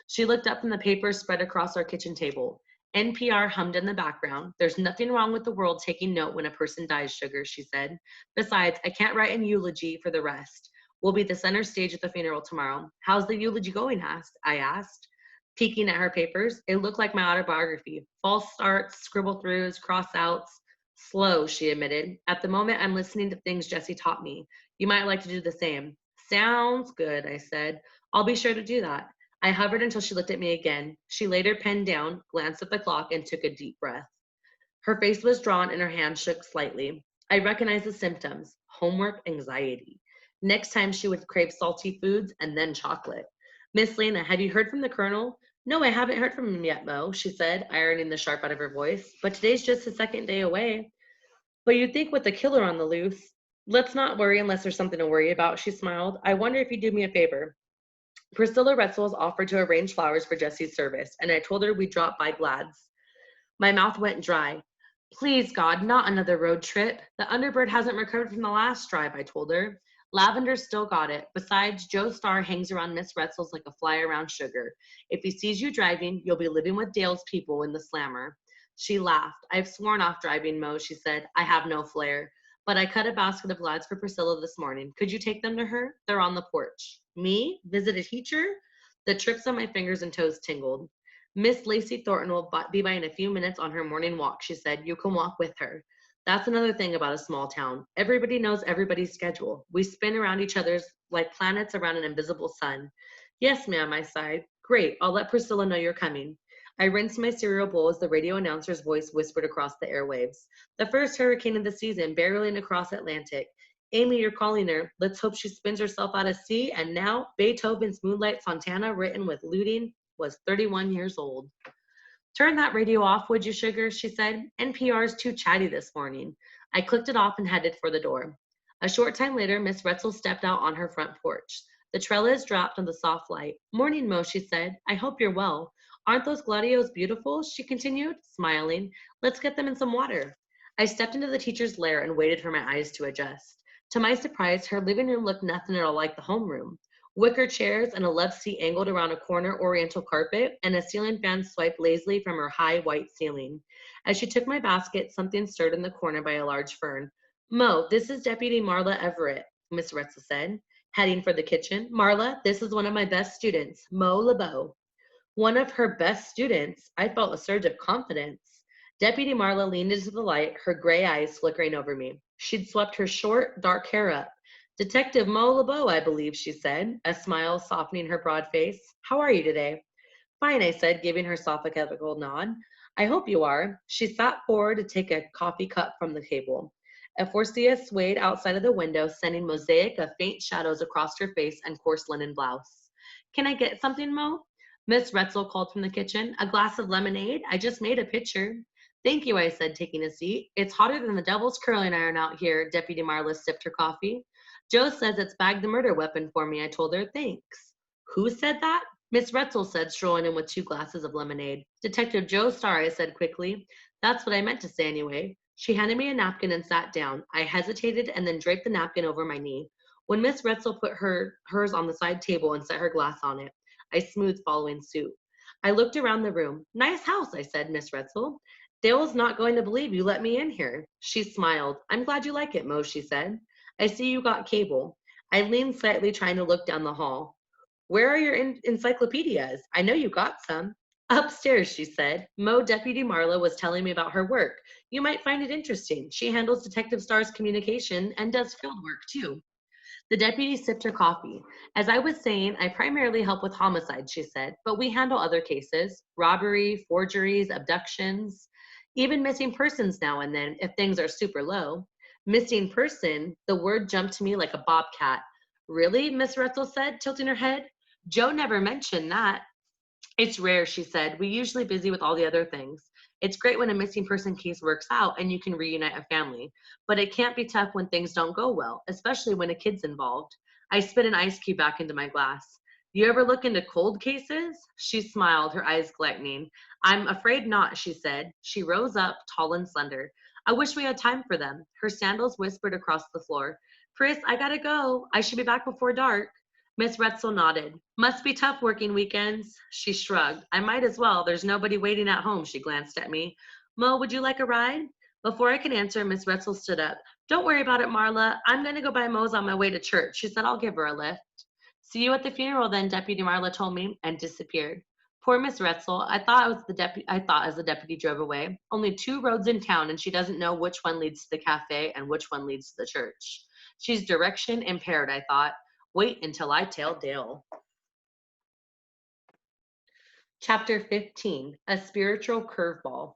She looked up from the papers spread across our kitchen table. NPR hummed in the background. There's nothing wrong with the world taking note when a person dies, Sugar, she said. Besides, I can't write an eulogy for the rest. We'll be the center stage at the funeral tomorrow. How's the eulogy going, I asked. Peeking at her papers, it looked like my autobiography. False starts, scribble throughs, cross outs. Slow, she admitted. At the moment, I'm listening to things Jesse taught me. You might like to do the same. Sounds good, I said. I'll be sure to do that. I hovered until she looked at me again. She laid her pen down, glanced at the clock, and took a deep breath. Her face was drawn and her hand shook slightly. I recognized the symptoms: homework anxiety. Next time she would crave salty foods and then chocolate. Miss Lana, have you heard from the colonel? No, I haven't heard from him yet, Mo, she said, ironing the sharp out of her voice. But today's just his second day away. But you'd think with the killer on the loose. Let's not worry unless there's something to worry about, she smiled. I wonder if you'd do me a favor. Priscilla Retzel offered to arrange flowers for Jesse's service, and I told her we'd drop by Glad's. My mouth went dry. Please, God, not another road trip. The Underbird hasn't recovered from the last drive, I told her. Lavender still got it. Besides, Joe Starr hangs around Miss Retzel's like a fly around sugar. If he sees you driving, you'll be living with Dale's people in the slammer. She laughed. I've sworn off driving, Mo, she said. I have no flair. But I cut a basket of Glads for Priscilla this morning. Could you take them to her? They're on the porch. Me? Visit a teacher? The trips on my fingers and toes tingled. Miss Lacey Thornton will be by in a few minutes on her morning walk, she said. You can walk with her. That's another thing about a small town. Everybody knows everybody's schedule. We spin around each other's like planets around an invisible sun. Yes, ma'am, I sighed. Great, I'll let Priscilla know you're coming. I rinsed my cereal bowl as the radio announcer's voice whispered across the airwaves. The first hurricane of the season barreling across Atlantic. Amy, you're calling her. Let's hope she spins herself out of sea. And now, Beethoven's Moonlight Fontana, written with looting, was 31 years old. Turn that radio off, would you, Sugar, she said. NPR's too chatty this morning. I clicked it off and headed for the door. A short time later, Miss Retzel stepped out on her front porch. The trellis dropped on the soft light. Morning, Mo, she said. I hope you're well. Aren't those gladios beautiful? She continued, smiling. Let's get them in some water. I stepped into the teacher's lair and waited for my eyes to adjust. To my surprise, her living room looked nothing at all like the homeroom. Wicker chairs and a love seat angled around a corner oriental carpet, and a ceiling fan swiped lazily from her high white ceiling. As she took my basket, something stirred in the corner by a large fern. Mo, this is Deputy Marla Everett, Miss Retzel said, heading for the kitchen. Marla, this is one of my best students, Mo LeBeau. One of her best students? I felt a surge of confidence. Deputy Marla leaned into the light, her gray eyes flickering over me. She'd swept her short, dark hair up. Detective Mo LeBeau, I believe, she said, a smile softening her broad face. How are you today? Fine, I said, giving her sophisticated nod. I hope you are. She sat forward to take a coffee cup from the table. A Forcia swayed outside of the window, sending mosaic of faint shadows across her face and coarse linen blouse. Can I get something, Mo? Miss Retzel called from the kitchen. A glass of lemonade? I just made a pitcher. Thank you, I said, taking a seat. It's hotter than the devil's curling iron out here, Deputy Marla sipped her coffee. Joe says it's bagged the murder weapon for me, I told her. Thanks. Who said that? Miss Retzel said, strolling in with 2 glasses of lemonade. Detective Joe Starr, I said quickly. That's what I meant to say anyway. She handed me a napkin and sat down. I hesitated and then draped the napkin over my knee. When Miss Retzel put hers on the side table and set her glass on it, I smoothed following suit. I looked around the room. Nice house, I said, Miss Retzel. Dale's not going to believe you let me in here. She smiled. I'm glad you like it, Mo, she said. I see you got cable. I leaned slightly, trying to look down the hall. Where are your encyclopedias? I know you got some. Upstairs, she said. Mo, Deputy Marla, was telling me about her work. You might find it interesting. She handles Detective Starr's communication and does field work, too. The deputy sipped her coffee. As I was saying, I primarily help with homicides, she said, but we handle other cases, robbery, forgeries, abductions, even missing persons now and then if things are super low. Missing person, the word jumped to me like a bobcat. Really? Miss Retzel said, tilting her head. Joe never mentioned that. It's rare, she said. We're usually busy with all the other things. It's great when a missing person case works out and you can reunite a family, but it can't be tough when things don't go well, especially when a kid's involved. I spit an ice cube back into my glass. You ever look into cold cases? She smiled, her eyes gleaming. I'm afraid not, she said. She rose up, tall and slender. I wish we had time for them. Her sandals whispered across the floor. Pris, I gotta go. I should be back before dark. Miss Retzel nodded. Must be tough working weekends. She shrugged. I might as well. There's nobody waiting at home, she glanced at me. Mo, would you like a ride? Before I could answer, Miss Retzel stood up. Don't worry about it, Marla. I'm going to go buy Mo's on my way to church. She said I'll give her a lift. See you at the funeral then, Deputy Marla told me, and disappeared. Poor Miss Retzel. I thought as the deputy drove away. Only 2 roads in town, and she doesn't know which one leads to the cafe and which one leads to the church. She's direction impaired, I thought. Wait until I tell Dale. Chapter 15, A Spiritual Curveball.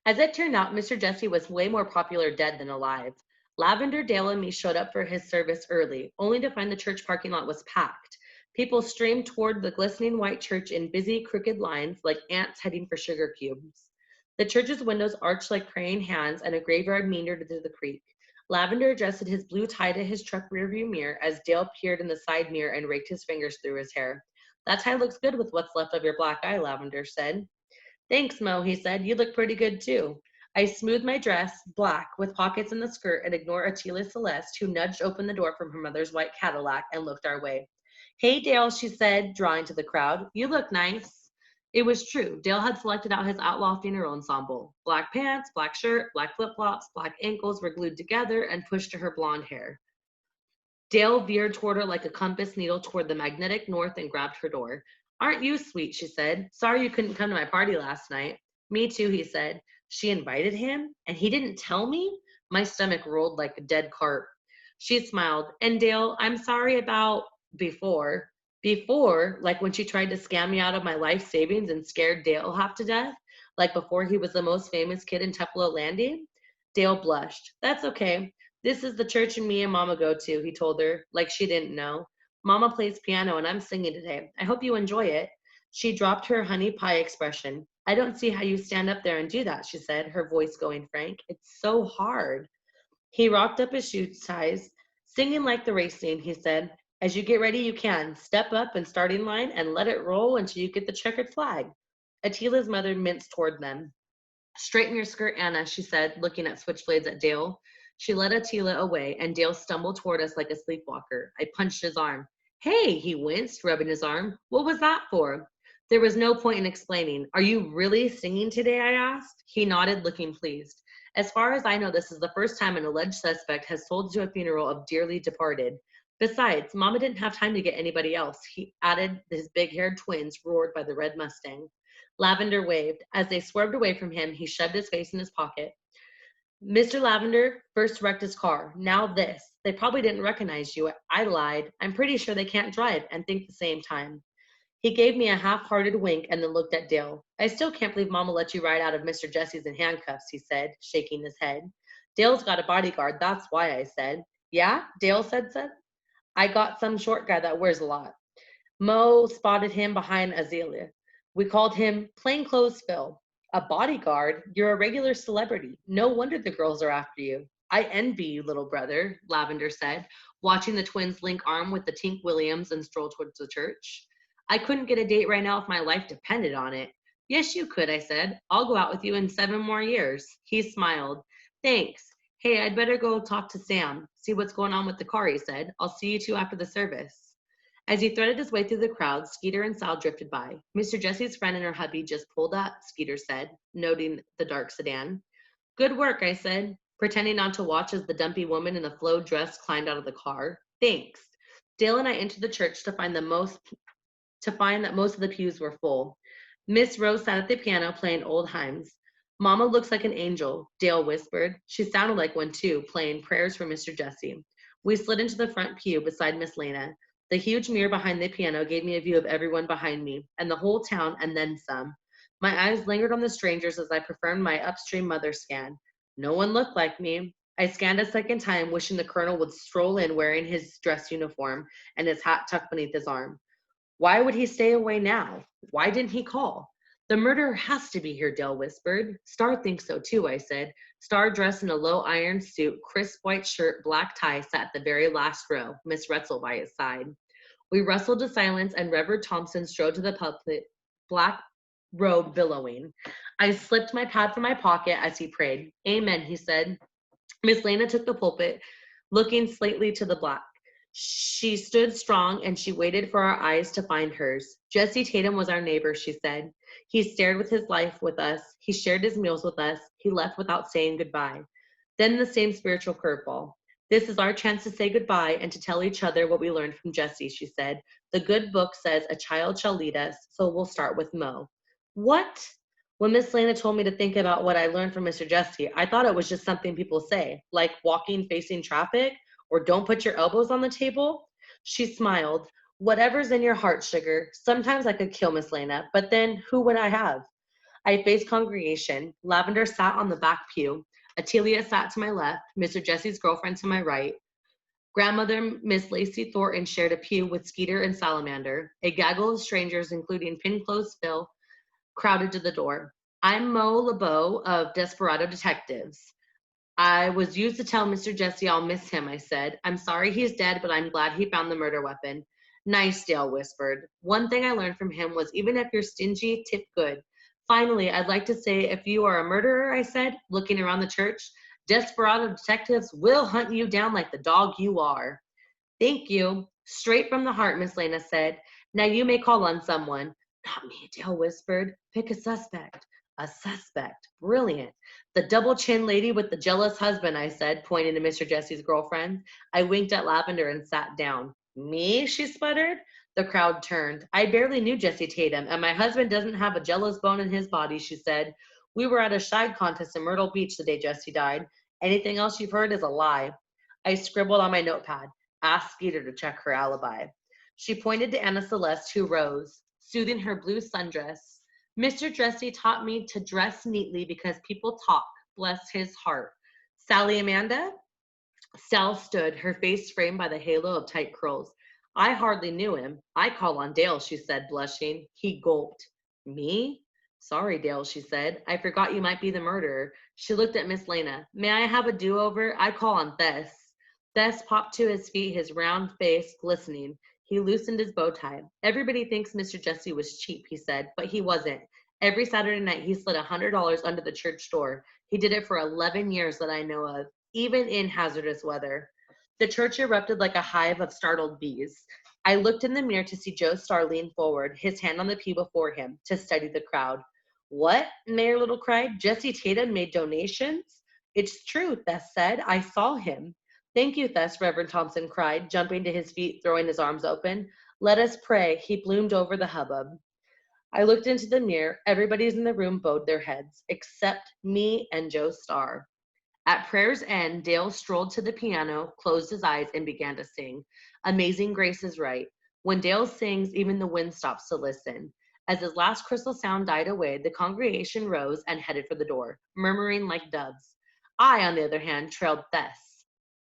As it turned out, Mr. Jesse was way more popular dead than alive. Lavender, Dale, and me showed up for his service early, only to find the church parking lot was packed. People streamed toward the glistening white church in busy, crooked lines like ants heading for sugar cubes. The church's windows arched like praying hands, and a graveyard meandered to the creek. Lavender adjusted his blue tie to his truck rearview mirror as Dale peered in the side mirror and raked his fingers through his hair. That tie looks good with what's left of your black eye, Lavender said. Thanks, Mo, he said. You look pretty good, too. I smoothed my dress, black, with pockets in the skirt, and ignored Attila Celeste, who nudged open the door from her mother's white Cadillac and looked our way. Hey, Dale, she said, drawing to the crowd. You look nice. It was true. Dale had selected out his outlaw funeral ensemble. Black pants, black shirt, black flip-flops, black ankles were glued together and pushed to her blonde hair. Dale veered toward her like a compass needle toward the magnetic north and grabbed her door. Aren't you sweet, she said. Sorry you couldn't come to my party last night. Me too, he said. She invited him? And he didn't tell me? My stomach rolled like a dead cart. She smiled. And Dale, I'm sorry about before. Before, like when she tried to scam me out of my life savings and scared Dale half to death? Like before he was the most famous kid in Tupelo Landing? Dale blushed. That's okay. This is the church me and Mama go to, he told her, like she didn't know. Mama plays piano and I'm singing today. I hope you enjoy it. She dropped her honey pie expression. I don't see how you stand up there and do that, she said, her voice going frank. It's so hard. He rocked up his shoe ties. Singing like the racing, he said. As you get ready, you can. Step up and start in line and let it roll until you get the checkered flag. Attila's mother minced toward them. Straighten your skirt, Anna, she said, looking at switchblades at Dale. She led Attila away, and Dale stumbled toward us like a sleepwalker. I punched his arm. Hey, he winced, rubbing his arm. What was that for? There was no point in explaining. Are you really singing today, I asked. He nodded, looking pleased. As far as I know, this is the first time an alleged suspect has told to a funeral of dearly departed. Besides, Mama didn't have time to get anybody else. He added, his big-haired twins roared by the red Mustang. Lavender waved. As they swerved away from him, he shoved his face in his pocket. Mr. Lavender first wrecked his car. Now this. They probably didn't recognize you. I lied. I'm pretty sure they can't drive and think the same time. He gave me a half-hearted wink and then looked at Dale. I still can't believe Mama let you ride out of Mr. Jesse's in handcuffs, he said, shaking his head. Dale's got a bodyguard, that's why, I said. Yeah? Dale said. I got some short guy that wears a lot. Mo spotted him behind Azalea. We called him Plainclothes Phil. A bodyguard? You're a regular celebrity. No wonder the girls are after you. I envy you, little brother, Lavender said, watching the twins link arm with the Tink Williams and stroll towards the church. I couldn't get a date right now if my life depended on it. Yes, you could, I said. I'll go out with you in 7 more years. He smiled. Thanks. Hey, I'd better go talk to Sam, see what's going on with the car, he said. I'll see you two after the service. As he threaded his way through the crowd, Skeeter and Sal drifted by. Mr. Jesse's friend and her hubby just pulled up, Skeeter said, noting the dark sedan. Good work, I said, pretending not to watch as the dumpy woman in the flowed dress climbed out of the car. Thanks. Dale and I entered the church to find that most of the pews were full. Miss Rose sat at the piano playing old hymns. Mama looks like an angel, Dale whispered. She sounded like one too, playing prayers for Mr. Jesse. We slid into the front pew beside Miss Lena. The huge mirror behind the piano gave me a view of everyone behind me, and the whole town, and then some. My eyes lingered on the strangers as I performed my upstream mother scan. No one looked like me. I scanned a second time, wishing the colonel would stroll in wearing his dress uniform and his hat tucked beneath his arm. Why would he stay away now? Why didn't he call? The murderer has to be here, Dale whispered. Star thinks so too, I said. Star, dressed in a low iron suit, crisp white shirt, black tie, sat at the very last row, Miss Retzel by his side. We wrestled to silence, and Reverend Thompson strode to the pulpit, black robe billowing. I slipped my pad from my pocket as he prayed. Amen, he said. Miss Lena took the pulpit, looking slightly to the black. She stood strong, and she waited for our eyes to find hers. Jesse Tatum was our neighbor, she said. He stared with his life with us. He shared his meals with us. He left without saying goodbye. Then the same spiritual curveball. This is our chance to say goodbye and to tell each other what we learned from Jesse, she said. The good book says a child shall lead us, so we'll start with Mo. What? When Miss Lena told me to think about what I learned from Mr. Jesse, I thought it was just something people say, like walking facing traffic, or don't put your elbows on the table. She smiled. Whatever's in your heart, sugar. Sometimes I could kill Miss Lena, but then who would I have? I faced congregation. Lavender sat on the back pew. Atelia sat to my left, Mr. Jesse's girlfriend to my right. Grandmother Miss Lacey Thornton shared a pew with Skeeter and Salamander. A gaggle of strangers, including Pinclothes Phil, crowded to the door. I'm Mo LeBeau of Desperado Detectives. I was used to tell Mr. Jesse I'll miss him, I said. I'm sorry he's dead, but I'm glad he found the murder weapon. Nice, Dale whispered. One thing I learned from him was even if you're stingy, tip good. Finally, I'd like to say if you are a murderer, I said, looking around the church, Desperado Detectives will hunt you down like the dog you are. Thank you. Straight from the heart, Miss Lena said. Now you may call on someone. Not me, Dale whispered. Pick a suspect. A suspect. Brilliant. The double-chin lady with the jealous husband, I said, pointing to Mr. Jesse's girlfriend. I winked at Lavender and sat down. Me? She sputtered. The crowd turned. I barely knew Jesse Tatum, and my husband doesn't have a jealous bone in his body, she said. We were at a shag contest in Myrtle Beach the day Jesse died. Anything else you've heard is a lie. I scribbled on my notepad. Ask Skeeter to check her alibi. She pointed to Anna Celeste, who rose, soothing her blue sundress. Mr. Jesse taught me to dress neatly because people talk. Bless his heart. Sally Amanda? Sal stood, her face framed by the halo of tight curls. I hardly knew him. I call on Dale, she said, blushing. He gulped. Me? Sorry, Dale, she said. I forgot you might be the murderer. She looked at Miss Lena. May I have a do-over? I call on Thess. Thess popped to his feet, his round face glistening. He loosened his bow tie. Everybody thinks Mr. Jesse was cheap, he said, but he wasn't. Every Saturday night, he slid $100 under the church door. He did it for 11 years that I know of, even in hazardous weather. The church erupted like a hive of startled bees. I looked in the mirror to see Joe Starr lean forward, his hand on the pew before him, to study the crowd. What? Mayor Little cried. Jesse Tatum made donations? It's true, Thess said. I saw him. Thank you, Thess, Reverend Thompson cried, jumping to his feet, throwing his arms open. Let us pray. He bloomed over the hubbub. I looked into the mirror. Everybody's in the room bowed their heads, except me and Joe Starr. At prayer's end, Dale strolled to the piano, closed his eyes, and began to sing. Amazing Grace is right. When Dale sings, even the wind stops to listen. As his last crystal sound died away, the congregation rose and headed for the door, murmuring like doves. I, on the other hand, trailed Thess.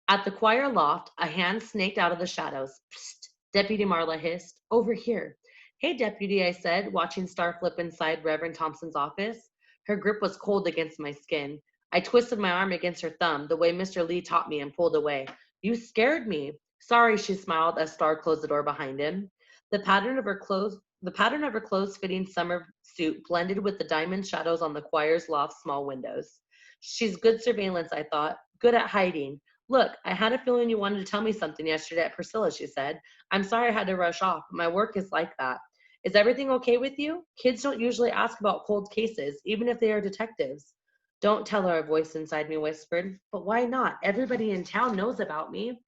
At the choir loft, a hand snaked out of the shadows. Psst, Deputy Marla hissed. Over here. Hey, Deputy, I said, watching Star flip inside Reverend Thompson's office. Her grip was cold against my skin. I twisted my arm against her thumb, the way Mr. Lee taught me, and pulled away. You scared me. Sorry, she smiled as Star closed the door behind him. The pattern of her clothes-fitting summer suit blended with the diamond shadows on the choir's loft small windows. She's good surveillance, I thought. Good at hiding. Look, I had a feeling you wanted to tell me something yesterday at Priscilla, she said. I'm sorry I had to rush off. My work is like that. Is everything okay with you? Kids don't usually ask about cold cases, even if they are detectives. Don't tell her, a voice inside me whispered. But why not? Everybody in town knows about me.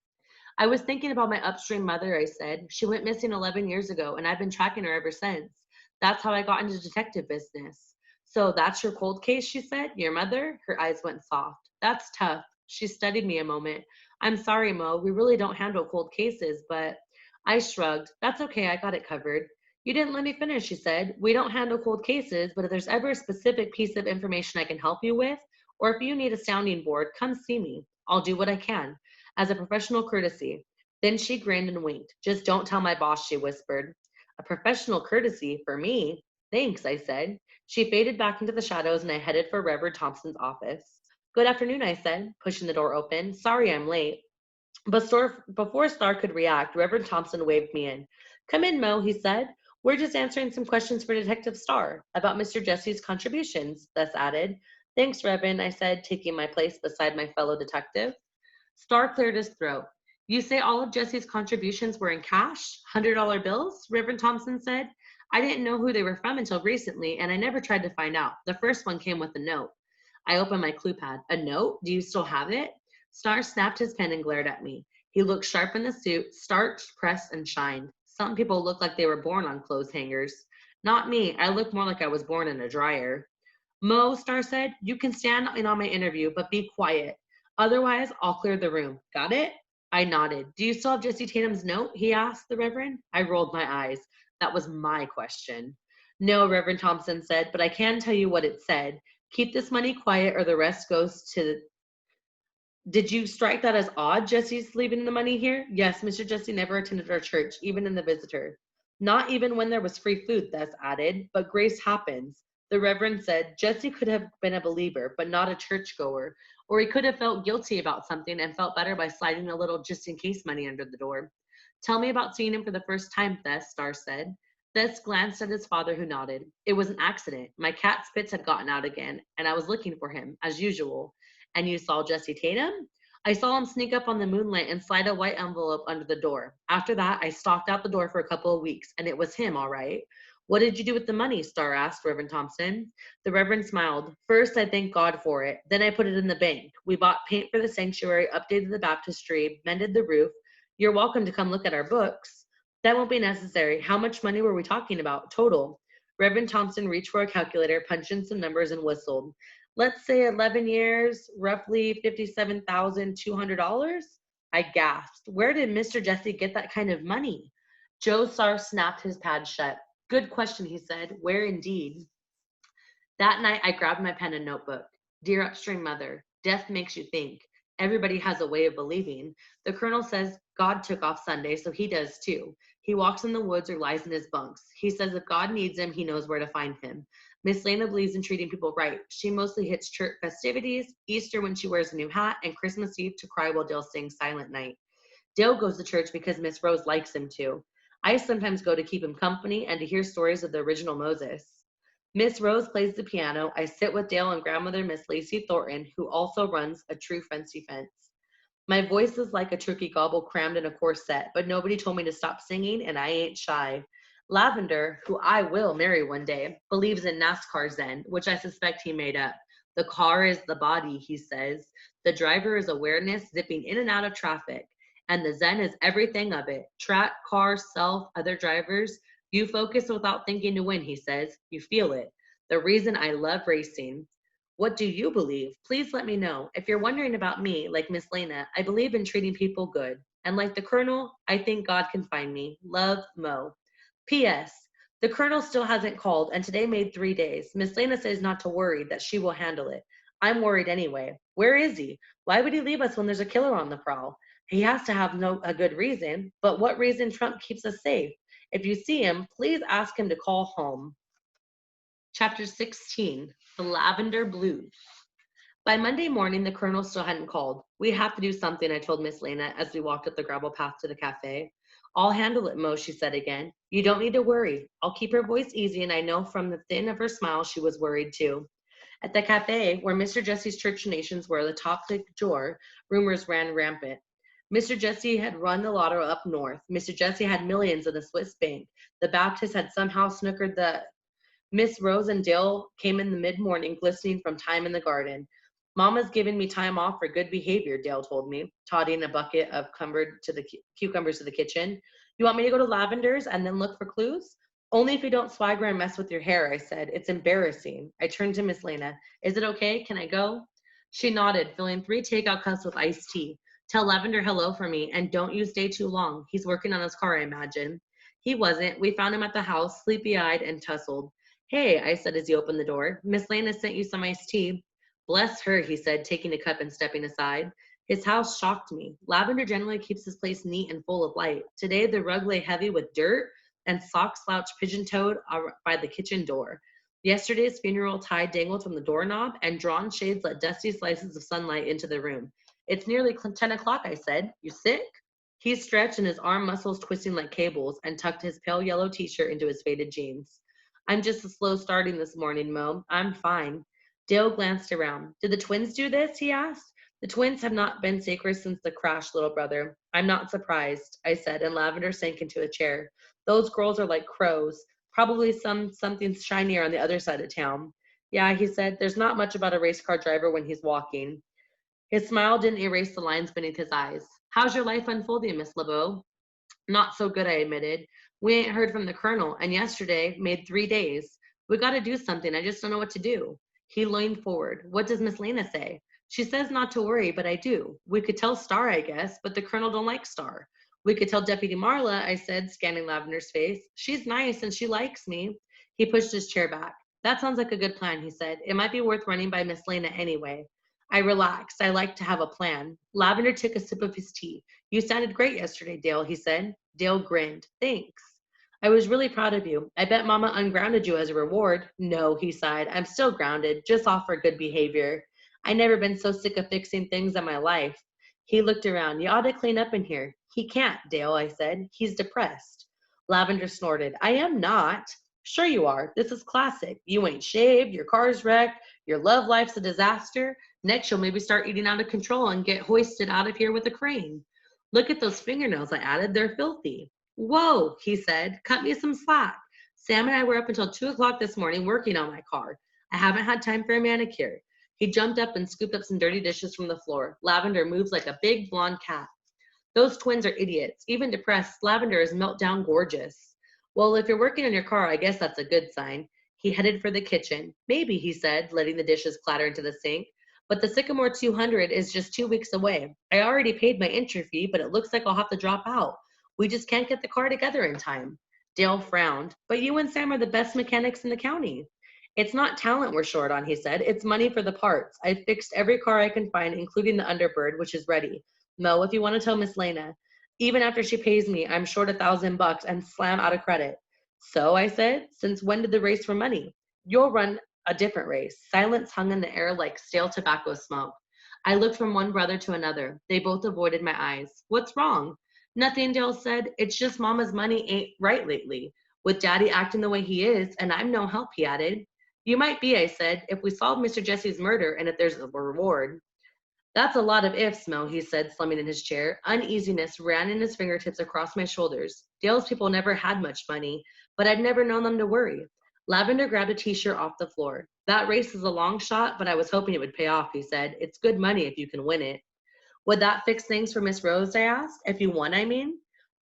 I was thinking about my upstream mother, I said. She went missing 11 years ago, and I've been tracking her ever since. That's how I got into detective business. So that's your cold case, she said? Your mother? Her eyes went soft. That's tough. She studied me a moment. I'm sorry, Mo, we really don't handle cold cases, but I shrugged. That's okay, I got it covered. You didn't let me finish, she said. We don't handle cold cases, but if there's ever a specific piece of information I can help you with, or if you need a sounding board, come see me. I'll do what I can, as a professional courtesy. Then she grinned and winked. Just don't tell my boss, she whispered. A professional courtesy for me? Thanks, I said. She faded back into the shadows and I headed for Reverend Thompson's office. Good afternoon, I said, pushing the door open. Sorry I'm late. But before Star could react, Reverend Thompson waved me in. Come in, Mo, he said. We're just answering some questions for Detective Star about Mr. Jesse's contributions, Thus added. Thanks, Reverend, I said, taking my place beside my fellow detective. Star cleared his throat. You say all of Jesse's contributions were in cash? $100 bills? Reverend Thompson said. I didn't know who they were from until recently, and I never tried to find out. The first one came with a note. I opened my clue pad. A note? Do you still have it? Star snapped his pen and glared at me. He looked sharp in the suit, starched, pressed, and shined. Some people look like they were born on clothes hangers. Not me. I look more like I was born in a dryer. Mo, Star said, you can stand in on my interview, but be quiet. Otherwise, I'll clear the room. Got it? I nodded. Do you still have Jesse Tatum's note? He asked the Reverend. I rolled my eyes. That was my question. No, Reverend Thompson said, but I can tell you what it said. Keep this money quiet or the rest goes to... Did you strike that as odd, Jesse's leaving the money here? Yes, Mr. Jesse never attended our church, even in the visitor. Not even when there was free food, Thus added, but grace happens. The Reverend said Jesse could have been a believer, but not a churchgoer, or he could have felt guilty about something and felt better by sliding a little just-in-case money under the door. Tell me about seeing him for the first time, Thess, Star said. Thess glanced at his father, who nodded. It was an accident. My cat Spitz had gotten out again, and I was looking for him, as usual. And you saw Jesse Tatum? I saw him sneak up on the moonlight and slide a white envelope under the door. After that, I stalked out the door for a couple of weeks, and it was him, all right. What did you do with the money? Star asked Reverend Thompson. The Reverend smiled. First, I thanked God for it. Then I put it in the bank. We bought paint for the sanctuary, updated the baptistry, mended the roof. You're welcome to come look at our books. That won't be necessary. How much money were we talking about, total? Reverend Thompson reached for a calculator, punched in some numbers, and whistled. Let's say 11 years, roughly $57,200. I gasped. Where did Mr. Jesse get that kind of money? Joe Sar snapped his pad shut. Good question, he said. Where indeed? That night, I grabbed my pen and notebook. Dear upstream mother, death makes you think. Everybody has a way of believing. The colonel says God took off Sunday, so he does too. He walks in the woods or lies in his bunks. He says if God needs him, he knows where to find him. Miss Lena believes in treating people right. She mostly hits church festivities, Easter when she wears a new hat, and Christmas Eve to cry while Dale sings Silent Night. Dale goes to church because Miss Rose likes him to. I sometimes go to keep him company and to hear stories of the original Moses. Miss Rose plays the piano. I sit with Dale and grandmother Miss Lacey Thornton, who also runs a true fancy fence. My voice is like a turkey gobble crammed in a corset, but nobody told me to stop singing, and I ain't shy. Lavender, who I will marry one day, believes in NASCAR Zen, which I suspect he made up. The car is the body, he says. The driver is awareness zipping in and out of traffic. And the Zen is everything of it. Track, car, self, other drivers. You focus without thinking to win, he says. You feel it. The reason I love racing. What do you believe? Please let me know. If you're wondering about me, like Miss Lena, I believe in treating people good. And like the Colonel, I think God can find me. Love, Mo. P.S. The Colonel still hasn't called, and today made 3 days. Miss Lena says not to worry, that she will handle it. I'm worried anyway. Where is he? Why would he leave us when there's a killer on the prowl? He has to have a good reason, but what reason Trump keeps us safe? If you see him, please ask him to call home. Chapter 16, The Lavender Blues. By Monday morning, the Colonel still hadn't called. We have to do something, I told Miss Lena as we walked up the gravel path to the cafe. I'll handle it, Mo, she said again. You don't need to worry. I'll keep her voice easy, and I know from the thin of her smile she was worried too. At the cafe, where Mr. Jesse's church donations were the topic du jour, rumors ran rampant. Mr. Jesse had run the lotto up north. Mr. Jesse had millions in the Swiss bank. The Baptist had somehow snookered the... Miss Rose and Dale came in the mid-morning, glistening from time in the garden. Mama's giving me time off for good behavior, Dale told me, todding a bucket of cucumbers to the kitchen. You want me to go to Lavender's and then look for clues? Only if you don't swagger and mess with your hair, I said. It's embarrassing. I turned to Miss Lena. Is it okay? Can I go? She nodded, filling 3 takeout cups with iced tea. Tell Lavender hello for me, and don't you stay too long. He's working on his car, I imagine. He wasn't. We found him at the house, sleepy-eyed and tousled. Hey, I said as he opened the door. Miss Lana sent you some iced tea. Bless her, he said, taking a cup and stepping aside. His house shocked me. Lavender generally keeps his place neat and full of light. Today, the rug lay heavy with dirt, and socks slouched pigeon-toed by the kitchen door. Yesterday's funeral tie dangled from the doorknob, and drawn shades let dusty slices of sunlight into the room. It's nearly 10 o'clock, I said. You sick? He stretched and his arm muscles twisting like cables and tucked his pale yellow t-shirt into his faded jeans. I'm just a slow starting this morning, Mo. I'm fine. Dale glanced around. Did the twins do this? He asked. The twins have not been sacred since the crash, little brother. I'm not surprised, I said, and Lavender sank into a chair. Those girls are like crows. Probably something shinier on the other side of town. Yeah, he said, there's not much about a race car driver when he's walking. His smile didn't erase the lines beneath his eyes. How's your life unfolding, Miss LeBeau? Not so good, I admitted. We ain't heard from the colonel, and yesterday made 3 days. We got to do something. I just don't know what to do. He leaned forward. What does Miss Lena say? She says not to worry, but I do. We could tell Star, I guess, but the colonel don't like Star. We could tell Deputy Marla, I said, scanning Lavender's face. She's nice and she likes me. He pushed his chair back. That sounds like a good plan, he said. It might be worth running by Miss Lena anyway. I relaxed. I like to have a plan. Lavender took a sip of his tea. You sounded great yesterday, Dale, he said. Dale grinned. Thanks. I was really proud of you. I bet Mama ungrounded you as a reward. No, he sighed. I'm still grounded, just off for good behavior. I never been so sick of fixing things in my life. He looked around. You ought to clean up in here. He can't, Dale, I said. He's depressed. Lavender snorted. I am not. Sure you are. This is classic. You ain't shaved, your car's wrecked, your love life's a disaster. Next, you'll maybe start eating out of control and get hoisted out of here with a crane. Look at those fingernails, I added. They're filthy. Whoa, he said. Cut me some slack. Sam and I were up until 2 o'clock this morning working on my car. I haven't had time for a manicure. He jumped up and scooped up some dirty dishes from the floor. Lavender moves like a big blonde cat. Those twins are idiots. Even depressed, Lavender is meltdown gorgeous. Well, if you're working on your car, I guess that's a good sign. He headed for the kitchen. Maybe, he said, letting the dishes clatter into the sink. But the Sycamore 200 is just 2 weeks away. I already paid my entry fee, but it looks like I'll have to drop out. We just can't get the car together in time. Dale frowned. But you and Sam are the best mechanics in the county. It's not talent we're short on, he said. It's money for the parts. I've fixed every car I can find, including the Underbird, which is ready. Mo, if you want to tell Miss Lena, even after she pays me, I'm short $1,000 and slam out of credit. So, I said, since when did the race for money? You'll run a different race. Silence hung in the air like stale tobacco smoke. I looked from one brother to another. They both avoided my eyes. What's wrong? Nothing, Dale said. It's just Mama's money ain't right lately. With Daddy acting the way he is, and I'm no help, he added. You might be, I said, if we solve Mr. Jesse's murder and if there's a reward. That's a lot of ifs, Mo, he said, slumping in his chair. Uneasiness ran in his fingertips across my shoulders. Dale's people never had much money, but I'd never known them to worry. Lavender grabbed a t-shirt off the floor. That race is a long shot, but I was hoping it would pay off, he said. It's good money if you can win it. Would that fix things for Miss Rose, I asked. If you won, I mean?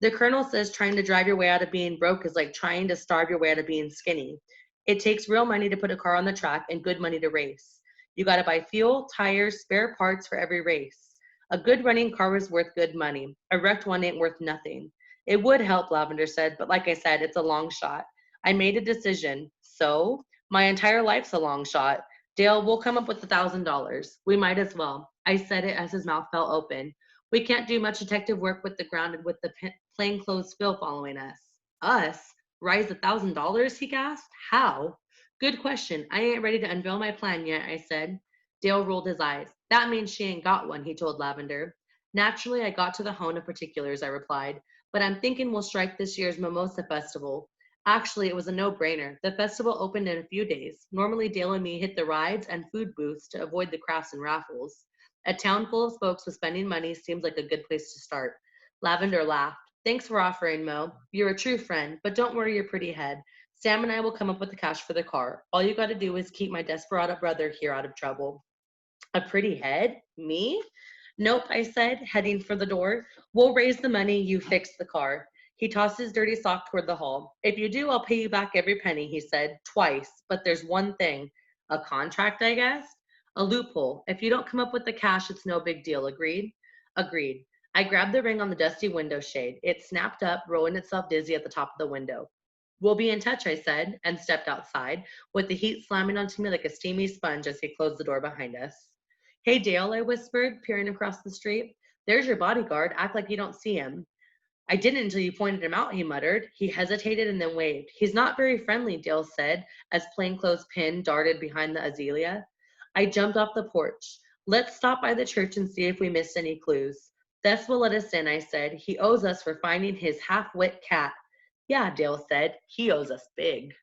The colonel says trying to drive your way out of being broke is like trying to starve your way out of being skinny. It takes real money to put a car on the track and good money to race. You got to buy fuel, tires, spare parts for every race. A good running car is worth good money. A wrecked one ain't worth nothing. It would help, Lavender said, but like I said, it's a long shot. I made a decision. So? My entire life's a long shot. Dale, we'll come up with $1,000. We might as well. I said it as his mouth fell open. We can't do much detective work with the grounded with the plainclothes Phil following us. Us? Rise $1,000? He gasped. How? Good question. I ain't ready to unveil my plan yet, I said. Dale rolled his eyes. That means she ain't got one, he told Lavender. Naturally, I got to the hone of particulars, I replied. But I'm thinking we'll strike this year's Mimosa Festival. Actually, it was a no-brainer. The festival opened in a few days. Normally, Dale and me hit the rides and food booths to avoid the crafts and raffles. A town full of folks with spending money seems like a good place to start. Lavender laughed. Thanks for offering, Mo. You're a true friend, but don't worry your pretty head. Sam and I will come up with the cash for the car. All you got to do is keep my desperado brother here out of trouble. A pretty head? Me? Nope, I said, heading for the door. We'll raise the money, you fix the car. He tossed his dirty sock toward the hall. If you do, I'll pay you back every penny, he said, twice. But there's one thing. A contract, I guess? A loophole. If you don't come up with the cash, it's no big deal, agreed? Agreed. I grabbed the ring on the dusty window shade. It snapped up, rolling itself dizzy at the top of the window. We'll be in touch, I said, and stepped outside, with the heat slamming onto me like a steamy sponge as he closed the door behind us. Hey, Dale, I whispered, peering across the street. There's your bodyguard. Act like you don't see him. I didn't until you pointed him out, he muttered. He hesitated and then waved. He's not very friendly, Dale said, as plainclothes Pin darted behind the azalea. I jumped off the porch. Let's stop by the church and see if we missed any clues. Thess will let us in, I said. He owes us for finding his half-wit cat. Yeah, Dale said. He owes us big.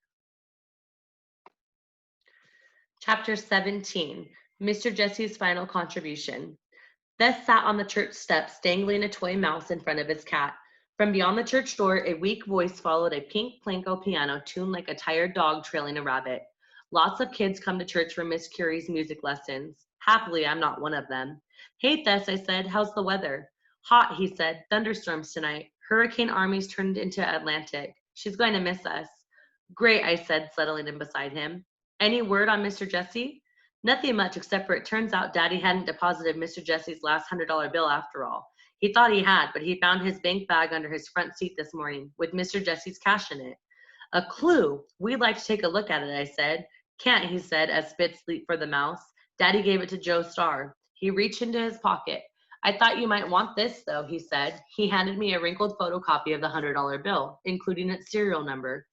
Chapter 17, Mr. Jesse's Final Contribution. Thess sat on the church steps, dangling a toy mouse in front of his cat. From beyond the church door, a weak voice followed a pink Planko piano tuned like a tired dog trailing a rabbit. Lots of kids come to church for Miss Curie's music lessons. Happily, I'm not one of them. Hey, Thess, I said, how's the weather? Hot, he said. Thunderstorms tonight. Hurricane armies turned into Atlantic. She's going to miss us. Great, I said, settling in beside him. Any word on Mr. Jesse? Nothing much, except for it turns out Daddy hadn't deposited Mr. Jesse's last $100 bill after all. He thought he had, but he found his bank bag under his front seat this morning with Mr. Jesse's cash in it. A clue. We'd like to take a look at it, I said. Can't, he said, as Spitz leaped for the mouse. Daddy gave it to Joe Starr. He reached into his pocket. I thought you might want this, though, he said. He handed me a wrinkled photocopy of the $100 bill, including its serial number.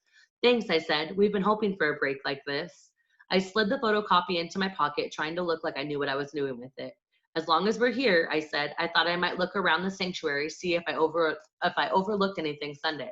Thanks, I said. We've been hoping for a break like this. I slid the photocopy into my pocket, trying to look like I knew what I was doing with it. As long as we're here, I said, I thought I might look around the sanctuary, see if I overlooked anything Sunday.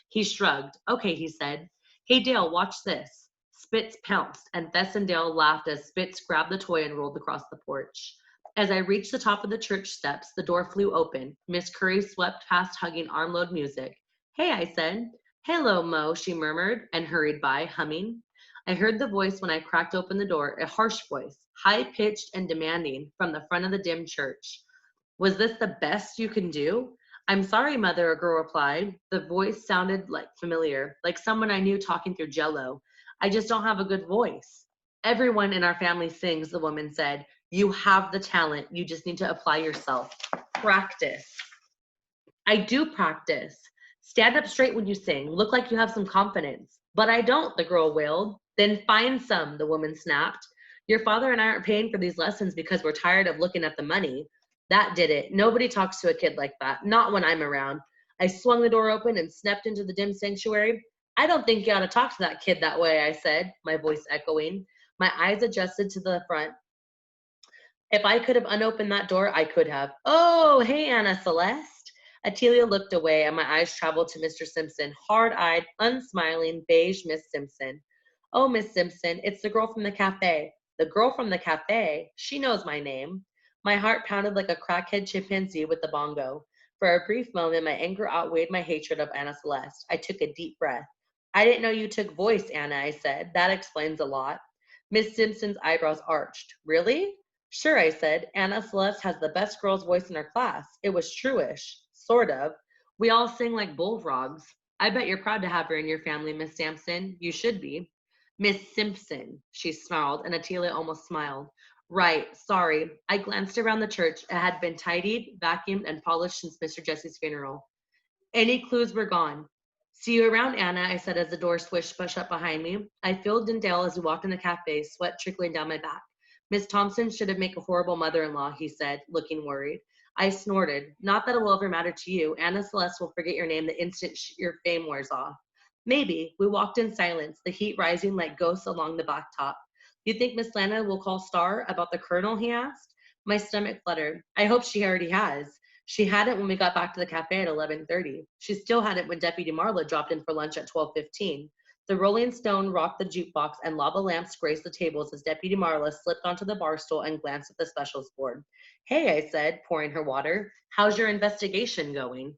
He shrugged. Okay, he said. Hey, Dale, watch this. Spitz pounced, and Thess and Dale laughed as Spitz grabbed the toy and rolled across the porch. As I reached the top of the church steps, the door flew open. Miss Currie swept past hugging armload music. Hey, I said. Hello, Mo, she murmured, and hurried by, humming. I heard the voice when I cracked open the door, a harsh voice, high-pitched and demanding, from the front of the dim church. Was this the best you can do? I'm sorry, Mother, a girl replied. The voice sounded familiar, like someone I knew talking through Jell-O. I just don't have a good voice. Everyone in our family sings, the woman said. You have the talent. You just need to apply yourself. Practice. I do practice. Stand up straight when you sing. Look like you have some confidence. But I don't, the girl wailed. Then find some, the woman snapped. Your father and I aren't paying for these lessons because we're tired of looking at the money. That did it. Nobody talks to a kid like that. Not when I'm around. I swung the door open and stepped into the dim sanctuary. I don't think you ought to talk to that kid that way, I said, my voice echoing. My eyes adjusted to the front. If I could have unopened that door, I could have. Oh, hey, Anna Celeste. Atelia looked away, and my eyes traveled to Mr. Simpson, hard-eyed, unsmiling, beige Miss Simpson. Oh, Miss Simpson, it's the girl from the cafe. The girl from the cafe? She knows my name. My heart pounded like a crackhead chimpanzee with the bongo. For a brief moment, my anger outweighed my hatred of Anna Celeste. I took a deep breath. I didn't know you took voice, Anna, I said. That explains a lot. Miss Simpson's eyebrows arched. Really? Sure, I said. Anna Celeste has the best girl's voice in her class. It was truish. Sort of. We all sing like bullfrogs. I bet you're proud to have her in your family, Miss Sampson. You should be. Miss Simpson, she snarled, and Atelia almost smiled. Right, sorry. I glanced around the church. It had been tidied, vacuumed, and polished since Mr. Jesse's funeral. Any clues were gone. See you around, Anna, I said as the door swished shut behind me. I filled in Dale as we walked in the cafe, sweat trickling down my back. Miss Thompson should have made a horrible mother-in-law, he said, looking worried. I snorted. Not that it will ever matter to you. Anna Celeste will forget your name the instant your fame wears off. Maybe. We walked in silence, the heat rising like ghosts along the blacktop. You think Miss Lana will call Starr about the colonel, he asked. My stomach fluttered. I hope she already has. She hadn't when we got back to the cafe at 11:30. She still hadn't when Deputy Marla dropped in for lunch at 12:15. The Rolling Stone rocked the jukebox and lava lamps graced the tables as Deputy Marla slipped onto the bar stool and glanced at the specials board. Hey, I said, pouring her water. How's your investigation going?